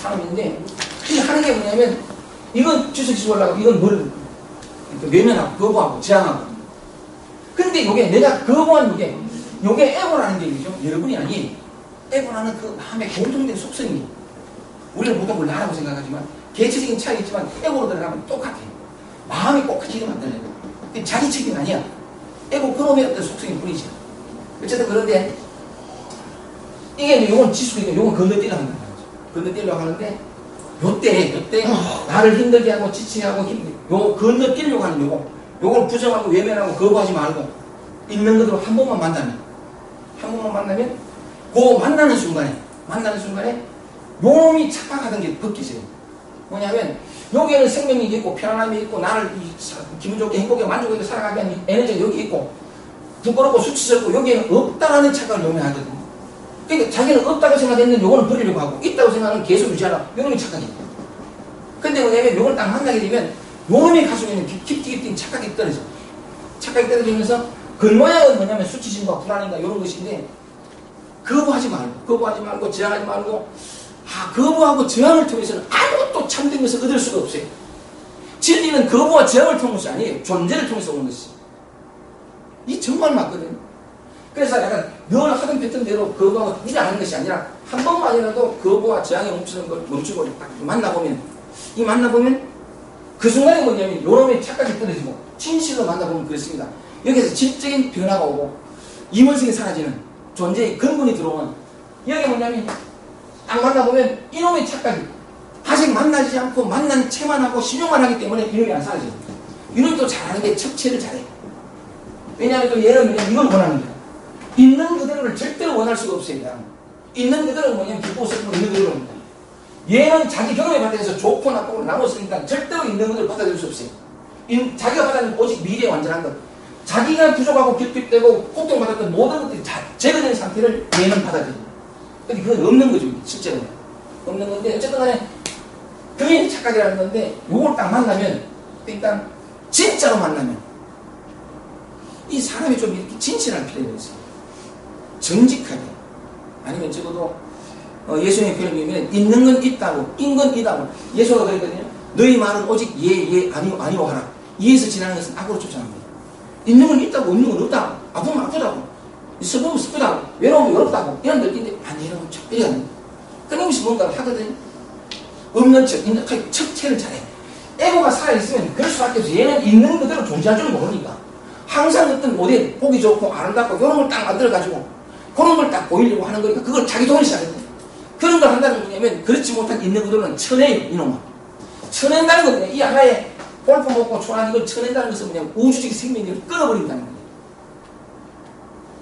하는데, 이 하는 게 뭐냐면 이건 지속시키려고, 이건 뭐를 외면하고 거부하고 저항하고. 근데 요게 내가 거부한 요게 에고라는 게 있죠. 여러분이 아니에요. 에고라는 그 마음의 공통된 속성이, 우리는 보통 뭘 나라고 생각하지만 개체적인 차이가 있지만 에고로 들어가면 똑같아요. 마음이 똑같이 이러면 안 되는, 자기 책임 아니야. 에고 그놈의 어떤 속성일 뿐이지. 어쨌든 그런데 이게 요건 지속이니까 요건 건너뛰려고 한다는 거죠. 건너뛰려고 하는데, 요때 나를 힘들게 하고 지치게 하고 요 건너뛰려고 하는 요걸 부정하고 외면하고 거부하지 말고 있는 그대로 한 번만 만나면 그 만나는 순간에 요놈이 착각하던 게 벗기세요. 뭐냐면 여기에는 생명력이 있고 편안함이 있고 나를 기분 좋게 행복하게 만족하게 살아가게 하는 에너지가 여기 있고, 부끄럽고 수치스럽고 여기에는 없다라는 착각을 요매하거든요. 그러니까 자기는 없다고 생각했는데 요거는 버리려고 하고, 있다고 생각하는 계속 유지하라. 요놈이 착각이에요. 근데 뭐냐면 요걸 딱 만나게 되면 요놈이 가지고 있는 깊이 착각이 떨어져. 착각이 떨어지면서 근모양은 뭐냐면 수치심과 불안인가 이런 것인데, 거부하지 말고 저항하지 말고, 거부하고 저항을 통해서는 아무것도 참된 것을 얻을 수가 없어요. 진리는 거부와 저항을 통한 것이 아니에요. 존재를 통해서 오는 것이. 이 정말 맞거든요. 그래서 약간 늘 하던 패턴 대로 거부하고 일을 하는 것이 아니라, 한 번만이라도 거부와 저항에 멈추는 걸 멈추고 딱 만나보면 그 순간에 뭐냐면 요놈의 착각이 떨어지고 진실로 만나보면 그렇습니다. 여기서 질적인 변화가 오고 이물성이 사라지는 존재의 근본이 들어오는, 여기 뭐냐면 딱 만나보면 이놈의 착각이 아직 만나지 않고 만난 채만 하고 신용만 하기 때문에 이놈이 안 사라져요. 이놈이 또 잘하는 게 척체를 잘해요. 왜냐하면 또 얘는 뭐냐면 이걸 원하는 거예요. 있는 그대로를 절대로 원할 수가 없어요. 있는 그대로는 뭐냐면 기쁘고 슬프고 있는 그대로입니다. 얘는 자기 경험에 받아서 좋고 나쁘고 나눴으니까 절대로 있는 그대로 받아들일 수 없어요. 자기가 받아들인 오직 미래의 완전한 것, 자기가 부족하고 결핍되고 고통받았던 모든 것들이 제거된 상태를 얘는 받아들여요. 근데 그건 없는 거죠. 실제로 없는 건데, 어쨌든 간에 그게 착각이라는 건데, 요걸 딱 만나면, 일단 진짜로 만나면 이 사람이 좀 이렇게 진실할 필요가 있어요. 정직하게, 아니면 적어도 예수님의 표현을 보면 있는 건 있다고, 인 건 이다고. 예수가 그랬거든요. 너희 말은 오직 예, 아니오 하라. 이에서 지나는 것은 악으로 쫓아갑니다. 있는 건 있다고 없는 건 없다고, 아프면 아프다고, 슬프면 슬프다고, 외로우면 외롭다고 이런 느낌인데 아니 여러분 이래야 됩니다. 끊임없이 뭔가를 하거든요. 없는 척, 있는 척체를 잘해. 에고가 살아있으면 그럴 수밖에 없어. 얘는 있는 그대로 존재할 줄 모르니까 항상 어떤 모델, 보기 좋고 아름답고 이런 걸 딱 만들어가지고 그런 걸 딱 보이려고 하는 거니까 그걸 자기 돈을 시작했대. 그런 걸 한다는 건 뭐냐면 그렇지 못한 있는 그대로는 쳐내요. 이놈아. 쳐낸다는 건 뭐냐, 이 하나의 골프 먹고 초란 이걸 쳐낸다는 것은 뭐냐면 우주적인 생명력을 끊어버린다는 거예요.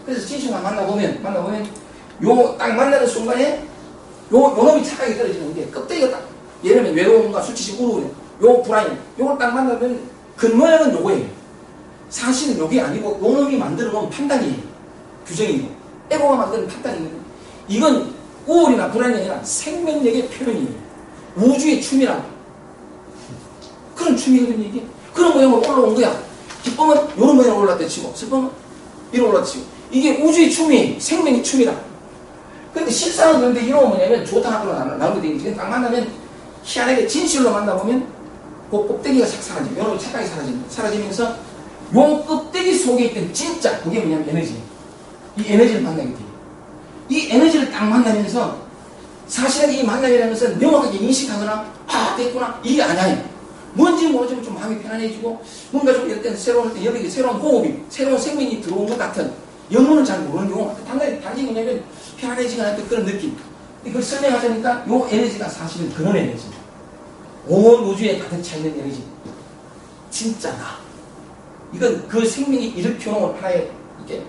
그래서 진실만 만나보면 요 딱 만나는 순간에 요 놈이 착하게 떨어지는 게 껍데기가 딱, 예를 들면 외로움과 수치심, 우울감, 요 불안감, 요걸 딱 만나면 근모양은 요거예요. 사실은 요게 아니고 요 놈이 만들어 놓은 판단이에요. 규정이고 에고가 만드는 판단이거든요. 이건 우울이나 불안이 아니라 생명력의 표현이에요. 우주의 춤이라고. 그런 춤이거든요. 이게 그런 모양으로 올라온 거야. 기쁨은 요런 모양으로 올랐다 치고 슬픔은 이런 올랐다 치고 이게 우주의 춤이 생명의 춤이다. 근데 실상은 그런데 이런 뭐냐면 좋다 하더라 나오게 되지. 딱 만나면 희한하게 진실로 만나보면 그 껍데기가 싹 사라져요. 요놈이 착하게 사라지면서 요 껍데기 속에 있던 진짜 그게 뭐냐면 에너지. 이 에너지를 만나게 돼요. 이 에너지를 딱 만나면서 사실은 이 만남이라는 것은 명확하게 인식하거나 아 됐구나 이게 아니에요. 뭔지 모르지만 좀 마음이 편안해지고 뭔가 좀 이럴 때는 새로운 호흡이 새로운 생명이 들어온 것 같은 영문은 잘 모르는 경우가 단지 뭐냐면 편안해지거나 했던 그런 느낌. 그걸 설명하자니까 요 에너지가 사실은 그런 에너지입니다. 온 우주에 가득 차 있는 에너지. 진짜 나. 이건 그 생명이 일으켜놓은 하나의 이렇게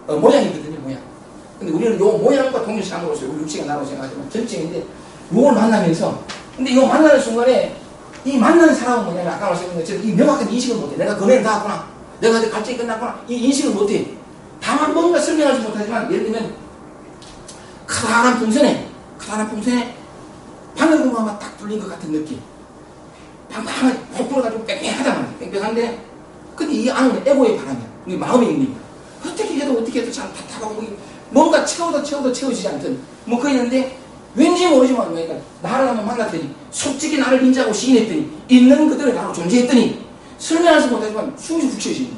모양이거든요. 모양. 근데 우리는 요 모양과 동일시함으로써 우리 육체가 나라고 생각하지만 전쟁인데 요걸 만나면서 근데 요 만나는 순간에 이 만나는 사람은 뭐냐면 아까 말씀드린 것처럼 이 명확한 인식을 못해. 내가 금연을 다 했구나. 내가 이제 갈증이 끝났구나. 이 인식을 못해. 다만 뭔가 설명하지 못하지만 예를 들면 커다란 풍선에 바늘구멍만 딱 뚫린 것 같은 느낌. 방방하게 푹 불어가지고 뺑뺑하잖아. 뺑뺑한데 근데 이 안은 에고의 바람이야. 우리 마음의 능력이야. 어떻게 해도 잘 답답하고 뭔가 채워지지 않던 뭐 그랬는데 왠지 모르지만 그러니까 나를 한번 만났더니 솔직히 나를 인지하고 시인했더니 있는 그대로 나로 존재했더니 설명하지 못하지만 숨이 훅 쉬어집니다.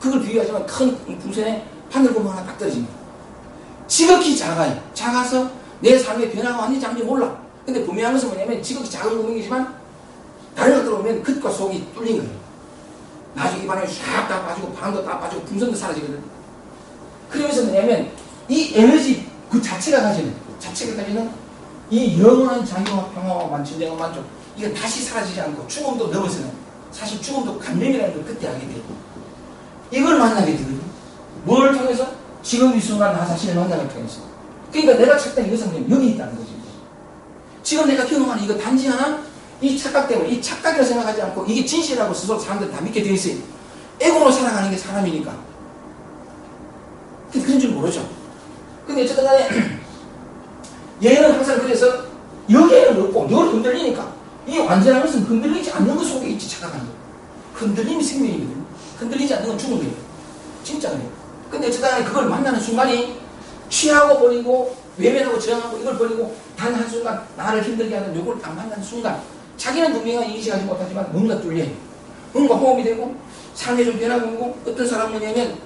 그걸 비교하지만 큰 풍선에 바늘구멍 하나 딱 떨어집니다. 지극히 작아요. 작아서 내 삶의 변화가 왔는지 아닌지 몰라. 근데 분명한 것은 뭐냐면 지극히 작은 구멍이지만 다른 것 들어오면 겉과 속이 뚫린 거예요. 나중에 이 바람이 싹 다 빠지고 바람도 다 빠지고 풍선도 사라지거든. 그러면서 뭐냐면 이 에너지 그 자체가 가지는 이 영원한 자유와 평화와 만진대와 만족 이건 다시 사라지지 않고 죽음도 넘어서는 사실 죽음도 감명이라는 걸 그때 알게 되고 이걸 만나게 되거든요. 뭘 통해서? 지금 이 순간 나 자신을 만남을 통해서. 그러니까 내가 찾던 이것은 여기 있다는 거죠. 지금 내가 경험하는 이거 단지 하나 이 착각 때문에 이 착각이라고 생각하지 않고 이게 진실이라고 스스로 사람들 다 믿게 되어 있어요. 에고로 살아가는 게 사람이니까. 그런 줄 모르죠. 근데 어쨌든 간에 얘는 항상 그래서 여기에는 없고 늘 흔들리니까 이 완전한 것은 흔들리지 않는 것 속에 있지 착각하는 거예요. 흔들림이 생명이거든요. 흔들리지 않는 건 죽은 거예요. 진짜 그래요. 근데 어쨌든 간에 그걸 만나는 순간이 취하고 버리고 외면하고 저항하고 이걸 버리고 단 한순간 나를 힘들게 하는 요걸 딱 만나는 순간 자기는 분명히 인식하지 못하지만 뭔가 뚫려요. 뭔가 호흡이 되고 삶에 좀 변화가 오고 어떤 사람은 뭐냐면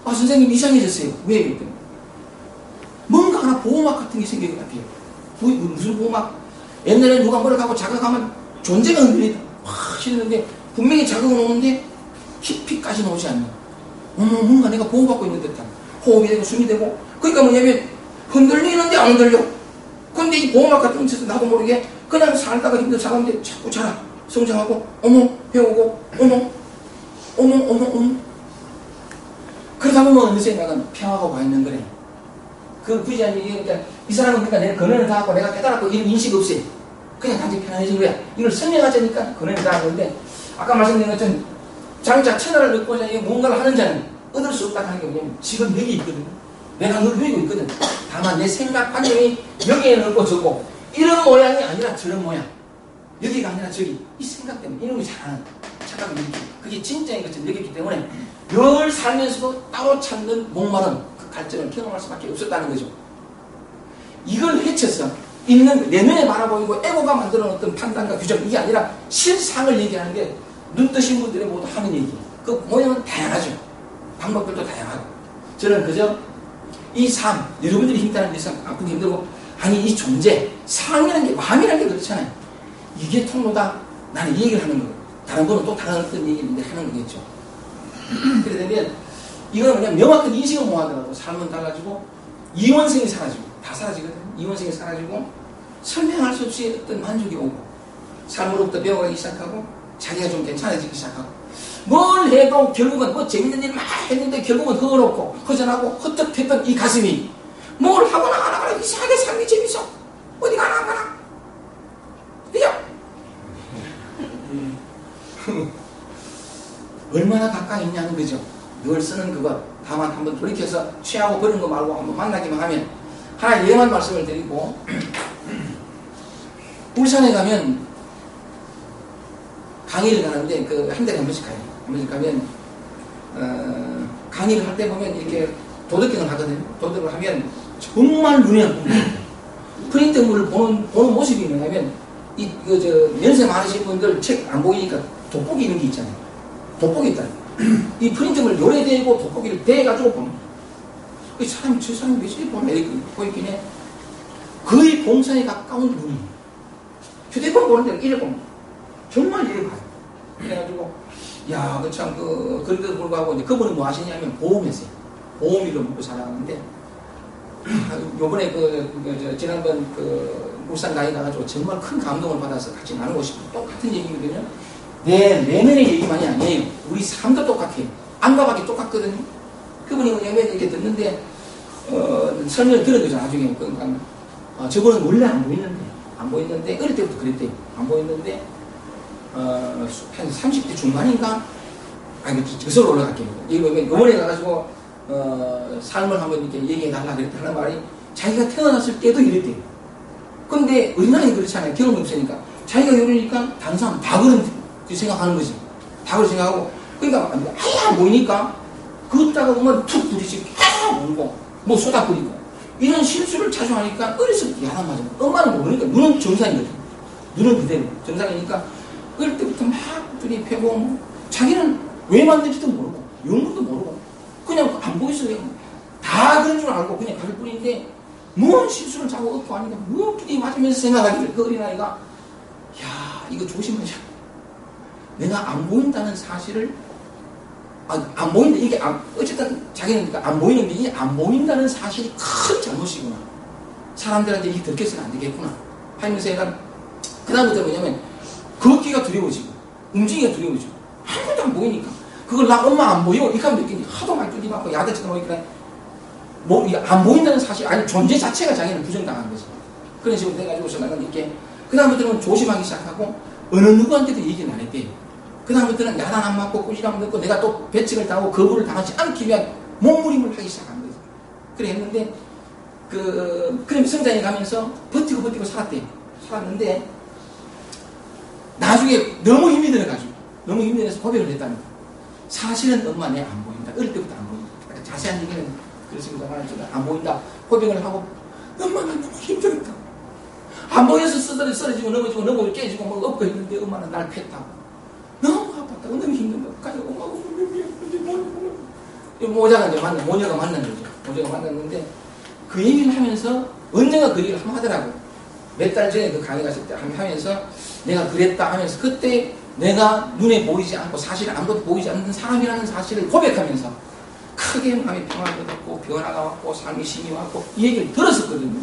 선생님 이상해졌어요. 왜? 이랬더니 뭔가 하나 보호막 같은 게 생긴 것 같아요. 무슨 보호막? 옛날에 누가 뭐를 하고 자극하면 존재가 흔들리다. 확 실는데 분명히 자극은 오는데 깊이까지는 오지 않는. 뭔가 내가 보호받고 있는 듯한 호흡이 되고 숨이 되고 그러니까 뭐냐면 흔들리는데 안 흔들려. 근데 이 보호막 같은 데서 나도 모르게 그냥 살다가 힘든 사람인데 자꾸 자라 성장하고 배우고 그러다 보면 어느새 내가 평화가 와 있는 거래. 그 굳이 아니 그러니까 이 사람은 그러니까 내가 근원을 다 하고 내가 깨달았고 이런 인식이 없어요. 그냥 단지 편안해진 거야. 이걸 설명하자니까 근원을 다 하고 있는데 아까 말씀드린 것처럼 장차 천하를 얻고자 뭔가를 하는 자는 얻을 수 없다 하는 게 뭐냐면 지금 여기 있거든. 내가 늘 누리고 있거든. 다만 내 생각 판정이 여기에는 없고 저고 이런 모양이 아니라 저런 모양. 여기가 아니라 저기. 이 생각 때문에 이놈이 잘하는 착각을 느끼고 그게 진짜인 것처럼 느꼈기 때문에 늘 살면서도 따로 찾는 목마른 그 갈증을 경험할 수밖에 없었다는 거죠. 이걸 헤쳐서 있는 내 눈에 바라보이고 에고가 만들어 놓은 어떤 판단과 규정 이게 아니라 실상을 얘기하는 게 눈 뜨신 분들이 모두 하는 얘기예요. 그 모양은 다양하죠. 방법들도 다양하고. 저는 그저 이 삶, 여러분들이 힘들다는 데서 아프고 힘들고, 아니, 이 존재, 삶이라는 게, 마음이라는 게 그렇잖아요. 이게 통로다. 나는 이 얘기를 하는 거예요. 다른 거는 또 다른 어떤 얘기인데 하는 거겠죠. 그래 되면, 이거는 그냥 명확한 인식을 모아더라도 삶은 달라지고, 이원성이 사라지고, 다 사라지거든요. 이원성이 사라지고, 설명할 수 없이 어떤 만족이 오고, 삶으로부터 배워가기 시작하고, 자기가 좀 괜찮아지기 시작하고, 뭘 해도 결국은 뭐 재밌는 일 막 했는데 결국은 허겁고, 허전하고, 헛헛했던 이 가슴이, 뭘 하거나 안 하거나 이상하게 삶이 재밌어. 어디 가나 안 가나. 그죠? 얼마나 가까이 있냐는 거죠. 늘 쓰는 그것. 다만 한번 돌이켜서 취하고 버리는 거 말고 한번 만나기만 하면 하나의 예만 말씀을 드리고 울산에 가면 강의를 가는데 그 한 달에 한 번씩 가요. 한 번씩 가면 강의를 할 때 보면 이렇게 도덕경을 하거든요. 도덕을 하면 정말 눈에 안 보여요. 프린트물을 보는 모습이 뭐냐면 연세 많으신 분들 책 안 보이니까 돋보기 이런 게 있잖아요. 돋보기 있다. 이 프린트물 요래 대고 돋보기를 대가지고 보는 그 사람이 저 사람이 왜 저리 보면 이렇게 보이긴 해. 거의 봉산에 가까운 눈이 휴대폰 보는데 이래 보면 정말 이래 봐요. 그래가지고 야, 그 참 그런데도 불구하고 이제 그분은 뭐 하시냐면 보험했어요. 보험일로 먹고 살아가는데 요번에 지난번 울산 가에 가가지고 정말 큰 감동을 받아서 같이 나누고 싶은 똑같은 얘기거든요. 내면의 얘기만이 아니에요. 우리 삶도 똑같아요. 안과 밖이 똑같거든요. 그분이 뭐냐면 이렇게 듣는데 설명을 들은 거죠. 나중에 그러니까 저분은 원래 안 보였는데 어릴 때부터 그랬대요. 안 보였는데 한 30대 중반인가? 아니 저기서 올라갈게요. 이거 보면 요번에 가가지고 삶을 한번 이렇게 얘기해달라 그랬다는 말이 자기가 태어났을 때도 이랬대요. 근데 우리나라는 그렇잖아요. 경험이 없으니까. 자기가 이러니까 다른 사람 다 그런 생각하는 거지. 다 그런 생각하고. 그러니까 아예 안 보이니까 걷다가 보면 툭 부딪히고 팍 울고 뭐 쏟아버리고 이런 실수를 자주 하니까 어렸을 때 야단 맞아. 엄마는 모르니까 눈은 정상이거든. 눈은 그대로 정상이니까 어릴 때부터 막 눈이 펴고 자기는 왜 만든지도 모르고 연구도 모르고 그냥 안 보이서 다 그런 줄 알고 그냥 갈 뿐인데 뭔 실수를 자꾸 얻고 하니까 뭐 두개 맞으면서 생각하기를 그 어린아이가 야 이거 조심하자. 내가 안 보인다는 사실을 안 보인다 이게 어쨌든 자기는 그러니까 안 보이는데 이게 안 보인다는 사실이 큰 잘못이구나. 사람들한테 이게 들켜서는 안 되겠구나 하면서 얘가 그다음부터 뭐냐면 걷기가 두려워지고 움직이기가 두려워지고 아무것도 안 보이니까 그걸 나 엄마 안 보여? 이렇게 하면 느끼니 하도 많이 뚫리고 야단치다 보니까 뭐 안 보인다는 사실 아니 존재 자체가 자기는 부정당한 거지. 그런 식으로 돼가지고서 나는 이렇게 그다음부터는 조심하기 시작하고 어느 누구한테도 얘기는 안 했대요. 그다음부터는 야단 안 맞고 꾸지람 안 듣고 내가 또 배척을 당하고 거부를 당하지 않기 위한 몸부림을 하기 시작한 거지. 그래 했는데 그럼 성장해 가면서 버티고 살았대요. 살았는데 나중에 너무 힘이 들어가지고 너무 힘이 들어서 고백을 했다는 거예요. 사실은 엄마 내 안 보인다. 어릴 때부터 안 보인다. 자세한 얘기는 그렇습니다만 안 보인다. 고백을 하고 엄마 난 너무 힘들었다. 안 보여서 쓰러지고 넘어지고 깨지고 뭐 엎고 있는데 엄마는 날 팼다고. 너무 아팠다고 너무 힘들다고. 그래서 엄마가 모녀가 만난 거죠. 모녀가 만났는데 그 얘기를 하면서 언젠가 그 얘기를 한번 하더라고. 몇 달 전에 그 강의 갔을 때 하면서 내가 그랬다 하면서 그때 내가 눈에 보이지 않고 사실 아무것도 보이지 않는 사람이라는 사실을 고백하면서 크게 마음이 평화가 됐고 변화가 왔고 삶이 힘이 왔고 이 얘기를 들었었거든요.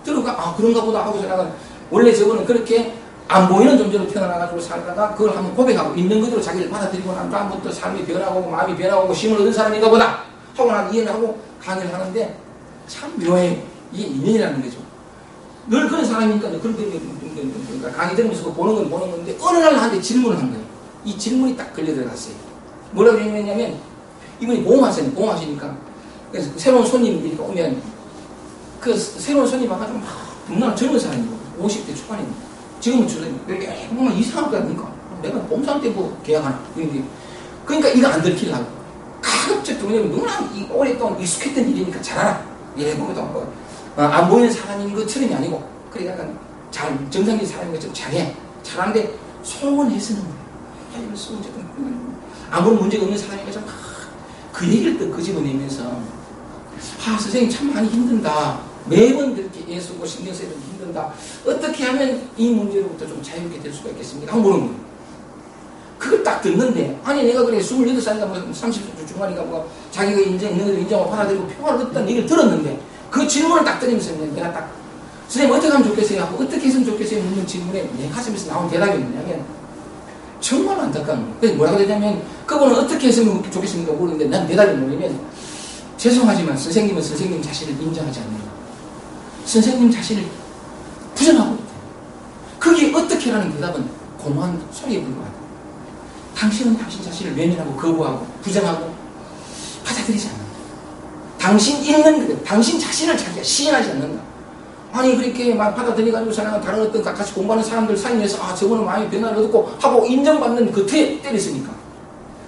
들어가 그런가 보다 하고서 내가 원래 저거는 그렇게 안 보이는 존재로 태어나가지고 살다가 그걸 한번 고백하고 있는 그대로 자기를 받아들이고 난 다음부터 삶이 변하고 마음이 변하고 힘을 얻은 사람인가 보다 하고 난 이해를 하고 강의를 하는데 참 묘해요. 이게 인연이라는 거죠. 늘 그런 사람이니까 그러니까 강의 들으면서 보는 건 보는 건데 어느 날 나한테 질문을 한 거예요. 이 질문이 딱 걸려 들어갔어요. 뭐라고 했냐면 이분이 보험하시니까 그래서 새로운 손님이 오면 그 새로운 손님 와가지고 막 너무나 젊은 사람이고 50대 초반입니다. 지금은 저는 보면 이상하다니까 내가 보험상 때 뭐 계약하나 그러니까 이거 안 들키려고 가급적 왜냐면 누구나 오랫동안 익숙했던 일이니까 잘 알아. 예 보면 안 보이는 사람인 것처럼이 아니고 그래 약간 잘 정상적인 사람인 것처럼 잘해. 잘하는데 소원해서는 거예요. 야 이거 쓰고 아무런 문제가 없는 사람이니까 그 얘기를 또 끄집어내면서 선생님 참 많이 힘든다. 매번 그렇게 애쓰고 신경 써야 힘든다. 어떻게 하면 이 문제로부터 좀 자유롭게 될 수가 있겠습니까? 하고 물은 거예요. 그걸 딱 듣는데, 아니 내가 그래 28살인가 뭐 30대 중반인가 뭐 자기가 있는 것을 인정하고 받아들이고 평화를 얻었다는 얘기를 들었는데, 그 질문을 딱 드리면서 내가 딱 선생님 어떻게 하면 좋겠어요? 하고 어떻게 했으면 좋겠어요? 묻는 질문에 내 가슴에서 나온 대답이 뭐냐면 정말 안타까운 거예요. 그래서 뭐라고 되냐면, 그분은 어떻게 했으면 좋겠습니까? 모르는데 난 대답이 뭐냐면, 죄송하지만 선생님은 선생님 자신을 인정하지 않는다. 선생님 자신을 부정하고 있다. 그게 어떻게라는 대답은 공허한 소리에 불과하다. 당신은 당신 자신을 외면하고 거부하고 부정하고 받아들이지 않는다. 당신 있는 그대로, 당신 자신을 자기가 시인하지 않는다. 아니 그렇게 막 받아들여가지고 사람은 다른 어떤 같이 공부하는 사람들 사이에서 저거는 마음의 변화를 얻고 하고 인정받는 그 뒤에 때렸으니까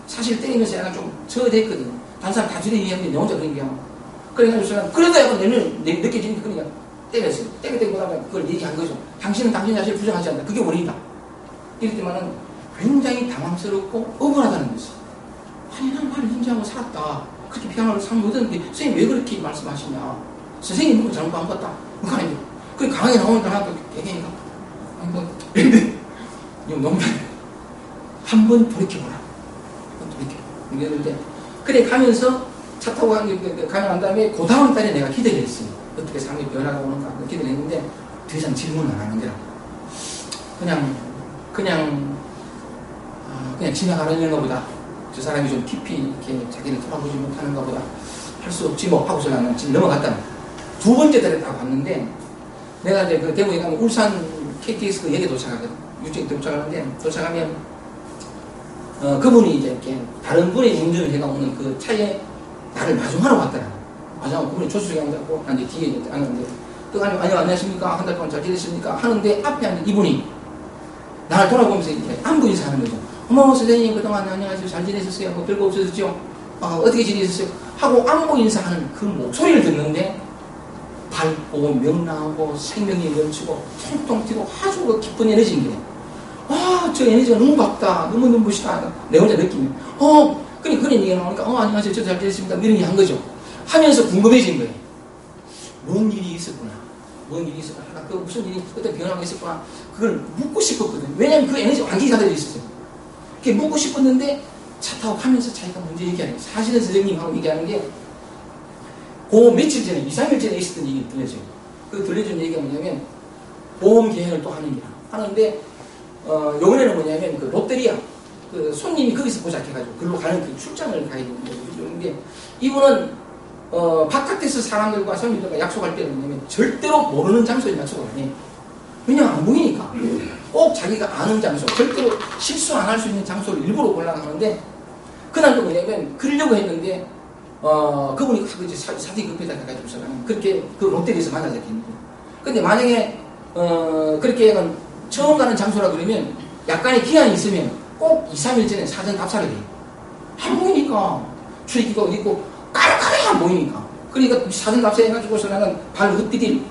사실 때리면서 약간 좀 저어댔거든. 다른 사람 다 저리 얘기하는데 내 혼자 그런 게 하고 그래가지고 사람 그래도 약간 내면 느껴지니까 그러니까 때렸어요. 때리보다 그걸 얘기한 거죠. 당신은 당신 자신을 부정하지 않는다. 그게 원인이다. 이럴 때만은 굉장히 당황스럽고 억울하다는 거지. 아니 난 나를 인정하고 살았다. 그렇게 평안을 삶을 얻었는데 선생님 왜 그렇게 말씀하시냐. 선생님 뭔가 잘못한 것 같다. 그거 아니에요. 그 강하게 나오니까 하나 또 얘기하니까 아니 뭐 이거 너무 한번 돌이켜보라. 한번 돌이켜보라. 이랬는데 그래 가면서 차 타고 가면 난 다음에 그 다음 달에 내가 기대를 했어요. 어떻게 삶의 변화가 오는가 기대를 했는데 더 이상 질문을 안 하는 거라. 그냥 지나가는 건가 보다. 저 사람이 좀 깊이 이렇게 자기를 돌아보지 못하는가 보다. 할 수 없지 뭐 하고서 나는 지금 넘어갔다. 두 번째 달에 딱 왔는데 내가 이제 그 대구에 가면 울산 KTX 그 역에 도착하거든. 유적에 도착하는데 도착하면 그분이 이제 이렇게 다른 분이 운전을 해가 오는 그 차에 나를 마중하러 왔더라. 마중하고 그분이 조수석에 앉았고 난 이제 뒤에 앉았는데 또 아니 안녕하십니까 한 달 동안 잘 지내십니까 하는데 앞에 앉은 이분이 나를 돌아보면서 이제 안부 인사하는 거죠. 어머 선생님 그동안 안녕하세요 잘 지내셨어요? 뭐 별거 없으셨죠? 어떻게 지내셨어요? 하고 안부 인사하는 그 목소리를 듣는데 밝고 명랑하고 생명이 넘치고 통통 튀고 아주 그 기쁜 에너지인 거예요. 저 에너지가 너무 밝다. 너무 눈부시다. 내 혼자 느끼면. 그런 얘기가 나오니까 안녕하세요. 저도 잘 지냈습니다. 이런 얘기 한 거죠. 하면서 궁금해진 거예요. 뭔 일이 있었구나. 그 무슨 일이 어떤 변화가 있었구나. 그걸 묻고 싶었거든. 왜냐하면 그 에너지가 완전히 다 들어있었어요. 그게 묻고 싶었는데 차 타고 가면서 자기가 먼저 얘기하는 거예요. 사실은 선생님하고 얘기하는 게 그 며칠 전에 2, 3일 전에 있었던 얘기를 들려줘요. 그 들려준 얘기가 뭐냐면 보험 계획을 또 하는 거야. 하는데 요번에는 뭐냐면 그 롯데리아 그 손님이 거기서 보자해가지고 그걸로 가는 그 출장을 가야 되는데 이분은 바깥에서 사람들과 손님들과 약속할 때는 뭐냐면 절대로 모르는 장소에 약속을 안 해요. 왜냐면 안 보이니까. 꼭 자기가 아는 장소, 절대로 실수 안 할 수 있는 장소를 일부러 골라가는데 그날도 뭐냐면 그러려고 했는데 그분이 사정이 급하다 해가지고서는 그렇게 그 롯데리아에서 만나자 했는데 근데 만약에 그렇게 처음 가는 장소라 그러면 약간의 기한이 있으면 꼭 2, 3일 전에 사전 답사를 해요. 안 보이니까 출입기가 어디 있고 까락까락 안 보이니까 그러니까 사전 답사해가지고서 나는 발 흩디딜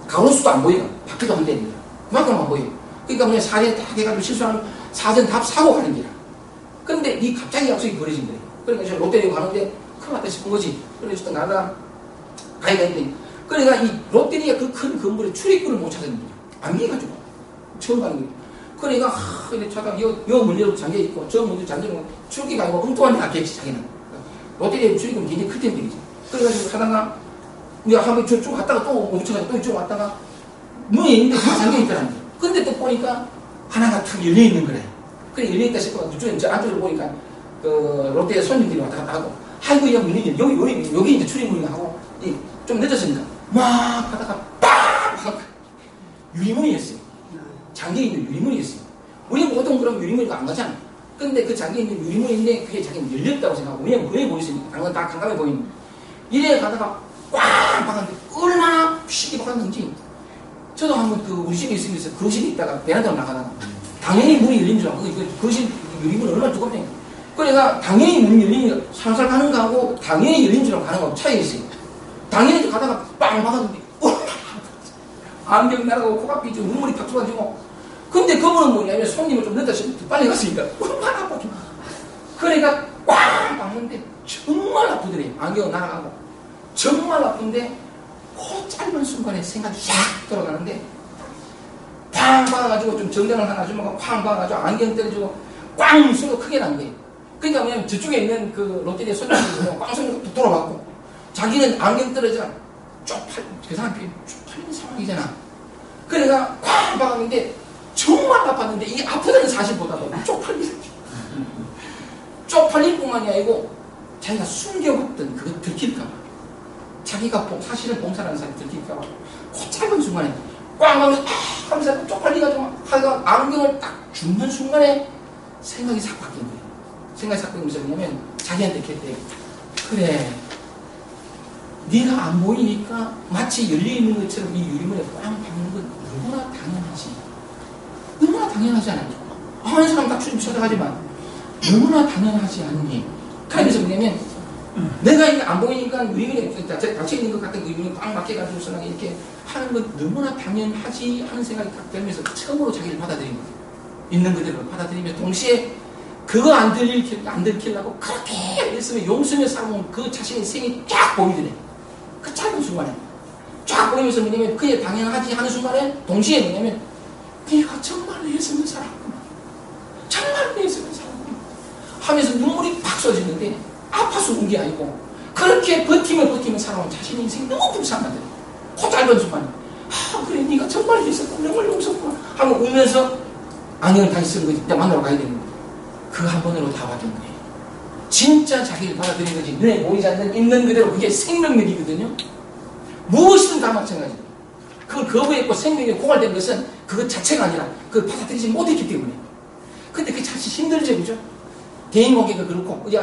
가로수도 안 보이고 밖에도 안 되는 거야. 그만큼 안 보여. 그러니까 그냥 사전 딱 해가지고 실수하면 사전 답사고 가는 거야. 근데 이 갑자기 약속이 벌어진 거예요. 그러니까 저 롯데리아 가는데 큰일 났다 싶은 거지. 그래서 나가 가기가 있는데 그러니까 이 롯데리아 그 큰 건물에 출입구를 못 찾았는 거야. 안 미해가지고 처음 가는 거야. 그러니까 잠깐 여 문제로 잠겨있고 저 문제로 잠겨있고 출입기가 아니고 엉뚱한 데 갔겠지 자기는. 롯데리아 출입구는 굉장히 클 텐데이지. 그래가지고 하다가 내가 한번 저쪽 갔다가 또 멈춰가지고 또 이쪽 왔다가 문이 있는데 다 잠겨있더라는 거야. 근데 또 보니까 하나가 탁 열려있는 거래. 그래 열려있다 싶어 저 안쪽으로 보니까 그 롯데리아 손님들이 왔다 갔다 하고 아이고 여기 이제 출입문이 하고 좀 늦었으니까 막 하다가 빡 유리문이었어요. 잠겨있는 유리문이었어요. 우리는 보통 그럼 유리문이가 안 가잖아. 근데 그 잠겨있는 유리문인데 그게 자기는 열렸다고 생각하고 왜냐면 그게 보였으니까 당근 다 강감해 보이는 이래 가다가 꽉 박았는데 얼마나 쉽게 박았는지 저도 한번 그 우리 집에 있으면서 거실에 있다가 베란다로 나가다가 당연히 문이 열린 줄 알고 거실 유리문이 얼마나 두껍냐. 그러니까 당연히 문이 열리니까 살살 가는 거하고 당연히 열린 줄 알고 가는 거하고 차이가 있어요. 당연히 가다가 빵 박았는데 안경이 날아가고 코가 삐지고 눈물이 탁 쏟아지고 근데 그분은 뭐냐면 손님을 좀 늦다 싶으면 빨리 갔으니까 얼마나 아팠겠나. 그래가 꽉 박는데 정말 아프더래. 안경은 날아가고 정말 아픈데 그 짧은 순간에 생각이 싹 돌아가는데 팡 박아가지고 좀 정장을 하나 주면 팡 박아가지고 안경 때려주고 꽝 소리가 크게 난 거예요. 그러니까 뭐냐면 저쪽에 있는 그 롯데리아 손님들이 꽝 소리가 돌아봤고 자기는 안경 떨어져 그 사람 쪽팔린 상황이잖아. 그래가 꽝 박았는데 정말 아팠는데 이게 아프다는 사실보다도 쪽팔릴 뿐만이 아니고 자기가 숨겨왔던 그거 들킬까봐 자기가 사실은 봉사라는 사람이 들킬까봐 그 짧은 순간에 꽝 하면서 하면서 쪽팔리가지고 하다가 안경을 딱 줍는 순간에 생각이 싹 바뀐 거예요. 생각이 싹 바뀌면서 뭐냐면 자기한테 그랬대요. 그래 네가 안 보이니까 마치 열려있는 것처럼 이 유리문에 꽝 박는 건 너무나 당연하지. 너무나 당연하지 않아요. 하는 사람 다 출입 찾아가지만 너무나 당연하지 않니? 그래서 뭐냐면 내가 이게 안 보이니까 유리문에 닫혀있는 것 같은 유리문에 꽝 막혀가지고서 이렇게 하는 건 너무나 당연하지 하는 생각이 딱 들면서 처음으로 자기를 받아들인 거예요. 있는 그대로 받아들이며 동시에 그거 안 들키려고 그렇게 했으면 용서며 살아온 그 자신의 생이 쫙 보이더래. 그 짧은 순간에 쫙 보이면서 뭐냐면 그게 당연하지 하는 순간에 동시에 뭐냐면 네가 정말 내 예수는 살았구나. 정말 내 예수는 살았구나 하면서 눈물이 팍 쏟아지는데 아파서 운 게 아니고 그렇게 버티면 살아온 자신의 인생이 너무 불쌍하대. 그 짧은 순간에 그래 네가 정말 예수는 정말 용서구나 하고 울면서 안경을 다시 쓰는 거지. 만나러 가야 되는 거야. 그 한 번으로 다 바뀐 거예요. 진짜 자기를 받아들이는 거지. 눈에 보이지 않는 있는 그대로 그게 생명력이거든요. 무엇이든 다 마찬가지예요. 그걸 거부했고 생명력이 고갈된 것은 그것 자체가 아니라 그걸 받아들이지 못했기 때문에. 근데 그게 사실 힘들죠, 그죠? 개인 관계가 그렇고 이게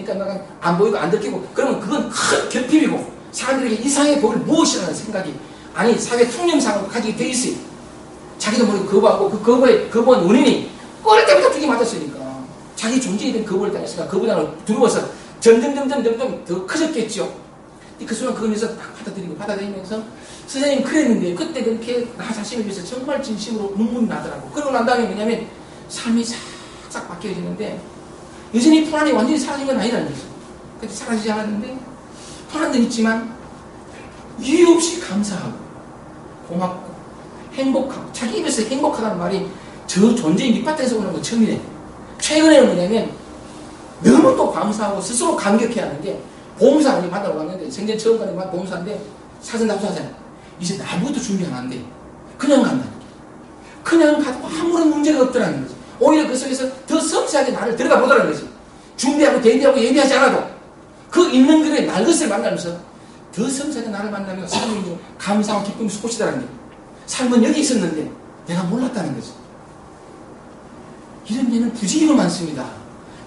내가 안 보이고 안 들키고 그러면 그건 큰 결핍이고 사람들에게 이상해 보일 무엇이라는 생각이 아니 사회 통념상으로 가지게 돼 있어요. 자기도 모르게 거부하고 그 거부한 원인이 어릴 때부터 두개 맞았으니까 자기 존재에 대한 거부를 당했으니까 거부당을 두려워서 점점 더 커졌겠죠. 그 순간 그러면서 딱 받아들이면서 선생님 그랬는데 그때 그렇게 나 자신을 위해서 정말 진심으로 눈물이 나더라고. 그러고 난 다음에 뭐냐면 삶이 싹싹 바뀌어지는데 여전히 불안이 완전히 사라진 건 아니라는 거죠. 그때 사라지지 않았는데 불안은 있지만 이유 없이 감사하고 고맙고 행복하고 자기 입에서 행복하다는 말이 저 존재의 밑바탕에서 오는 건 처음이네. 최근에는 뭐냐면 너무 또 감사하고 스스로 감격해야 하는 게 보험사를 만나러 갔는데 생전 처음 가는 보험사인데 사전 답사하잖아요. 이제 나부터 준비 안 한대. 그냥 간다는 게. 그냥 가도 아무런 문제가 없더라는 거지. 오히려 그 속에서 더 섬세하게 나를 들어가 보더라는 거지. 준비하고 대비하고 예비하지 않아도 그 있는 그의 날 것을 만나면서 더 섬세하게 나를 만나면 삶이 감사와 기쁨이 솟구치더라는 거예요. 삶은 여기 있었는데 내가 몰랐다는 거지. 이런 예는 부지기로 많습니다.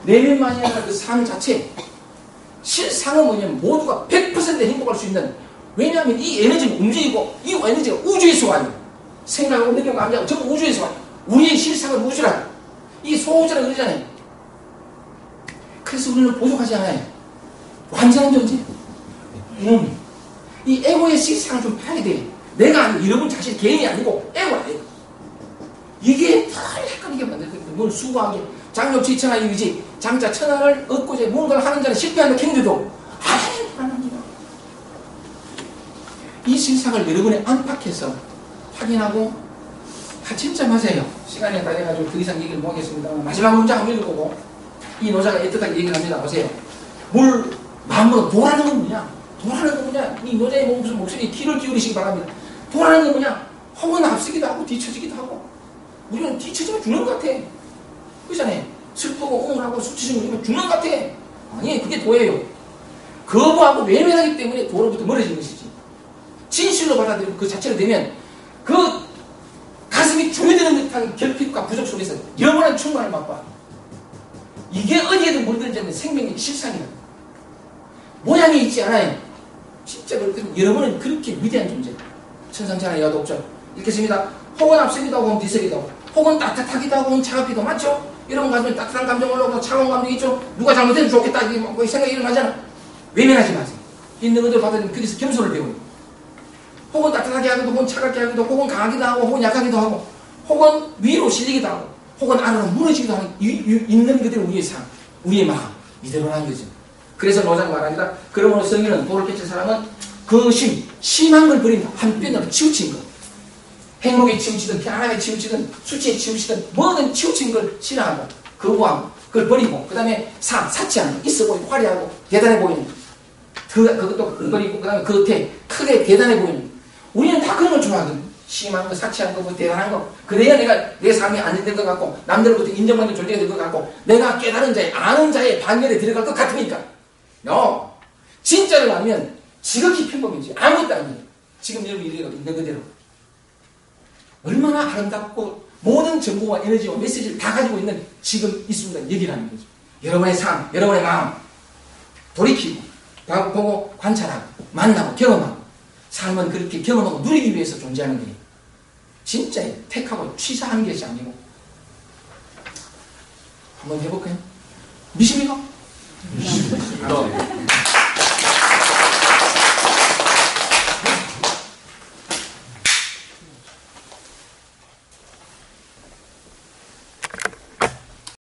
내면만이 아니라 그 삶 자체 실상은 뭐냐면 모두가 100% 행복할 수 있는 왜냐하면 이 에너지는 움직이고 이 에너지가 우주에서 와요. 생각하고 느끼고 감정하고 전부 우주에서 와요. 우리의 실상은 우주라. 이게 소우주라고 그러잖아요. 그래서 우리는 부족하지 않아요. 완전한 존재. 이 에고의 실상을 좀 봐야 돼. 내가 아니고 여러분 자신 개인이 아니고 에고야. 이게 다 헷갈리게 만들거든요. 뭘 수고하게 장력 지천하의 의지 장자 천하를 얻고자 무언가를 하는 자는 실패한다 했는데도 아주 불안합니다. 이 실상을 여러분의 안팎에서 확인하고 진짜 맞아요. 시간이 다 돼가지고 더 이상 얘기를 못하겠습니다. 마지막 문장 한번 읽어보고 이 노자가 애틋하게 얘기를 합니다. 보세요. 뭘 마음으로 도라는 건 뭐냐? 도라는 건 뭐냐? 이 노자의 무슨 목소리에 귀를 기울이시기 바랍니다. 도라는 건 뭐냐? 혹은 앞서기도 하고 뒤처지기도 하고 우리는 뒤처지면 죽는 것 같아. 그렇잖아요. 슬프고 우울하고 수치심을 입으면 죽는 것 같아. 아니 그게 도예요. 거부하고 외면하기 때문에 도로부터 멀어진 것이지. 진실로 받아들이고 그 자체로 되면 그 가슴이 조여드는 듯한 결핍과 부족 속에서 영원한 충만을 맛봐. 이게 어디에든 물들지 않는 생명의 실상이다. 모양이 있지 않아요. 진짜 그렇다면 여러분은 그렇게 위대한 존재다. 천상천하의 여독절 읽겠습니다. 혹은 앞서기도 하고 혹은 뒤서기도 하고 혹은 따뜻하기도 하고 혹은 차갑기도 맞죠? 여러분 가슴에 따뜻한 감정 올라오고 차가운 감정이 있죠? 누가 잘못해도 좋겠다 이 생각이 일어나잖아. 외면하지 마세요. 있는 것들 받아들이면 거기서 겸손을 배워요. 혹은 따뜻하게 하기도 혹은 차갑게 하기도 혹은 강하기도 하고 혹은 약하기도 하고 혹은 위로 실리기도 하고 혹은 아래로 무너지기도 하는 있는 그대로 우리의 삶. 우리의 마음 이대로라는 거죠. 그래서 노자가 말합니다. 그러므로 성인은 도를 깨칠 사람은 그 심한 걸 버린 한 뼘으로 치우친 것. 행복에 치우치든 편안함에 치우치든 수치에 치우치든 뭐든 치우친 걸 싫어하고 거부하고 그걸 버리고 그 다음에 사치하는 있어 보이고 화려하고 대단해 보이는 그것도 버리고 그 다음에 겉에 크게 대단해 보이는 우리는 다 그런 걸 좋아하거든. 심한 거, 사치한 거, 뭐 대단한 거. 그래야 내 삶이 안정될 것 같고 남들로부터 인정받는 존재가 될 것 같고 내가 깨달은 자의 아는 자의 반열에 들어갈 것 같으니까. 진짜를 알면 지극히 평범이지. 아무것도 아니에요. 지금 여러분이 있는 그대로. 얼마나 아름답고 모든 정보와 에너지와 메시지를 다 가지고 있는 지금 이 순간 여기라는 거죠. 여러분의 삶, 여러분의 마음 돌이키고 보고 관찰하고 만나고 경험하고 삶은 그렇게 경험하고 누리기 위해서 존재하는 거예요. 진짜 택하고 취사하는 것이 아니고. 한번 해볼까요? 미십니까?